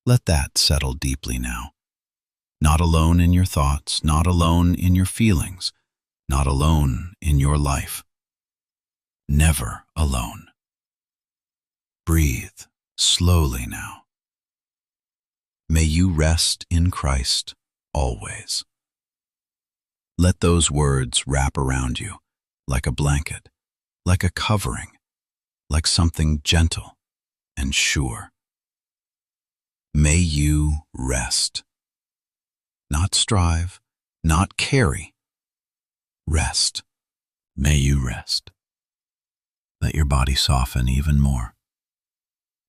Let that settle deeply now. Not alone in your thoughts, not alone in your feelings, not alone in your life. Never alone. Breathe slowly now. May you rest in Christ always. Let those words wrap around you like a blanket, like a covering, like something gentle and sure. May you rest. Not strive, not carry. Rest. May you rest. Let your body soften even more.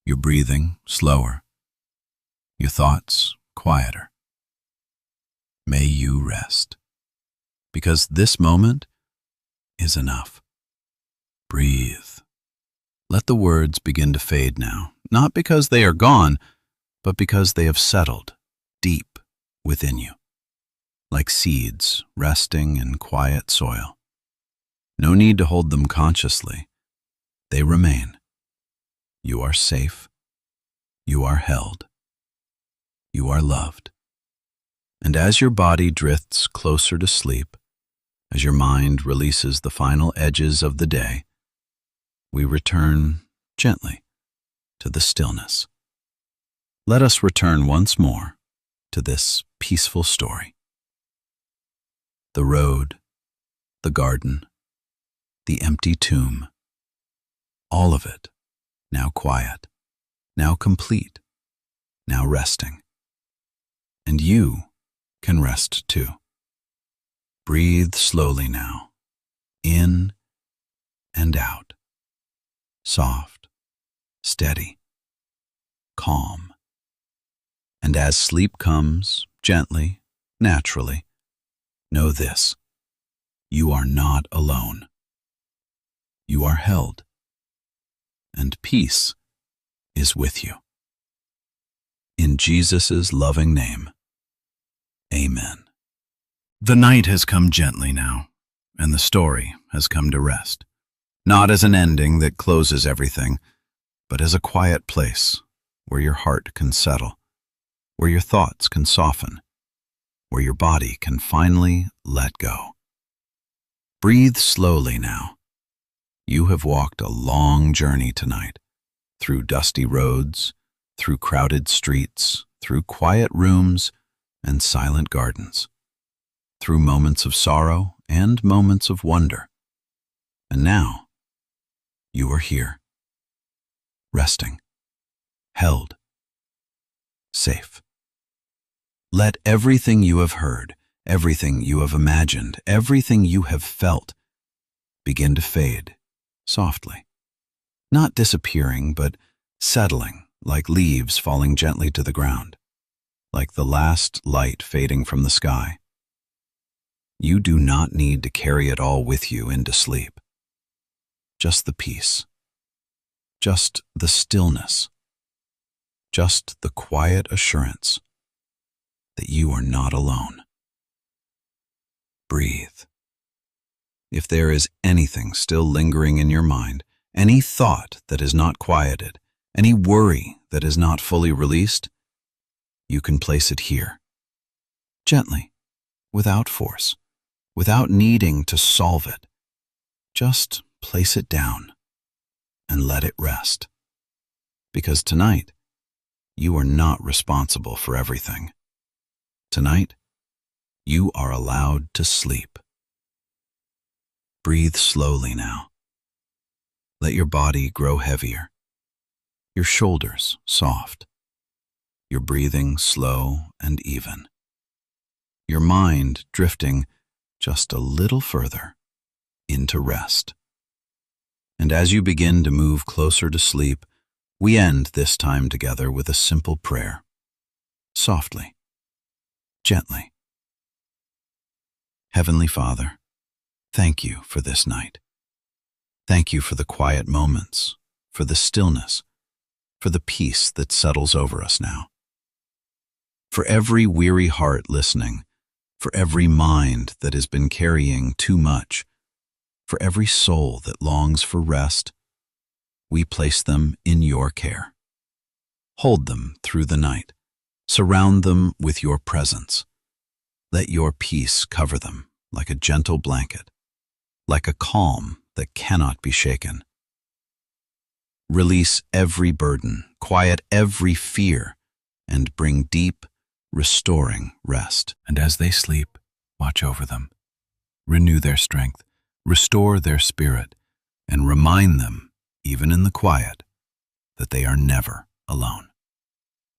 Your breathing slower. Your thoughts quieter. May you rest. Because this moment is enough. Breathe. Let the words begin to fade now, not because they are gone, but because they have settled deep within you, like seeds resting in quiet soil. No need to hold them consciously. They remain. You are safe. You are held. You are loved. And as your body drifts closer to sleep, as your mind releases the final edges of the day, we return gently to the stillness. Let us return once more to this peaceful story. The road, the garden, the empty tomb, all of it now quiet, now complete, now resting. And you can rest too. Breathe slowly now, in and out, soft, steady, calm. And as sleep comes, gently, naturally, know this: you are not alone. You are held, and peace is with you. In Jesus' loving name, amen. The night has come gently now, and the story has come to rest. Not as an ending that closes everything, but as a quiet place where your heart can settle, where your thoughts can soften, where your body can finally let go. Breathe slowly now. You have walked a long journey tonight, through dusty roads, through crowded streets, through quiet rooms and silent gardens, through moments of sorrow and moments of wonder. And now, you are here, resting, held, safe. Let everything you have heard, everything you have imagined, everything you have felt begin to fade softly, not disappearing, but settling like leaves falling gently to the ground, like the last light fading from the sky. You do not need to carry it all with you into sleep. Just the peace, just the stillness, just the quiet assurance that you are not alone. Breathe. If there is anything still lingering in your mind, any thought that is not quieted, any worry that is not fully released, you can place it here, gently, without force, without needing to solve it. Just place it down and let it rest. Because tonight, you are not responsible for everything. Tonight, you are allowed to sleep. Breathe slowly now. Let your body grow heavier, your shoulders soft, your breathing slow and even, your mind drifting just a little further into rest. And as you begin to move closer to sleep, we end this time together with a simple prayer, softly, gently. Heavenly Father, thank you for this night. Thank you for the quiet moments, for the stillness, for the peace that settles over us now. For every weary heart listening, for every mind that has been carrying too much, for every soul that longs for rest, we place them in your care. Hold them through the night. Surround them with your presence. Let your peace cover them like a gentle blanket, like a calm that cannot be shaken. Release every burden, quiet every fear, and bring deep, restoring rest. And as they sleep, watch over them. Renew their strength, restore their spirit, and remind them, even in the quiet, that they are never alone.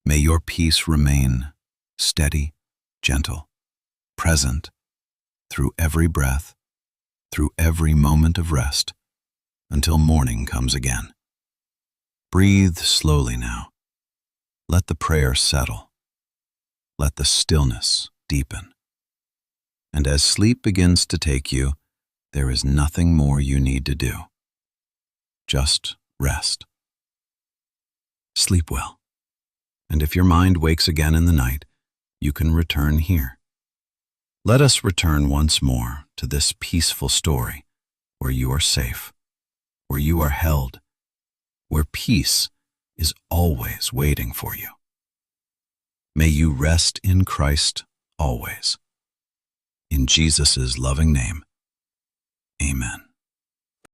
May your peace remain steady, gentle, present, through every breath, through every moment of rest, until morning comes again. Breathe slowly now. Let the prayer settle. Let the stillness deepen. And as sleep begins to take you, there is nothing more you need to do. Just rest. Sleep well. And if your mind wakes again in the night, you can return here. Let us return once more to this peaceful story where you are safe, where you are held, where peace is always waiting for you. May you rest in Christ always. In Jesus' loving name, amen.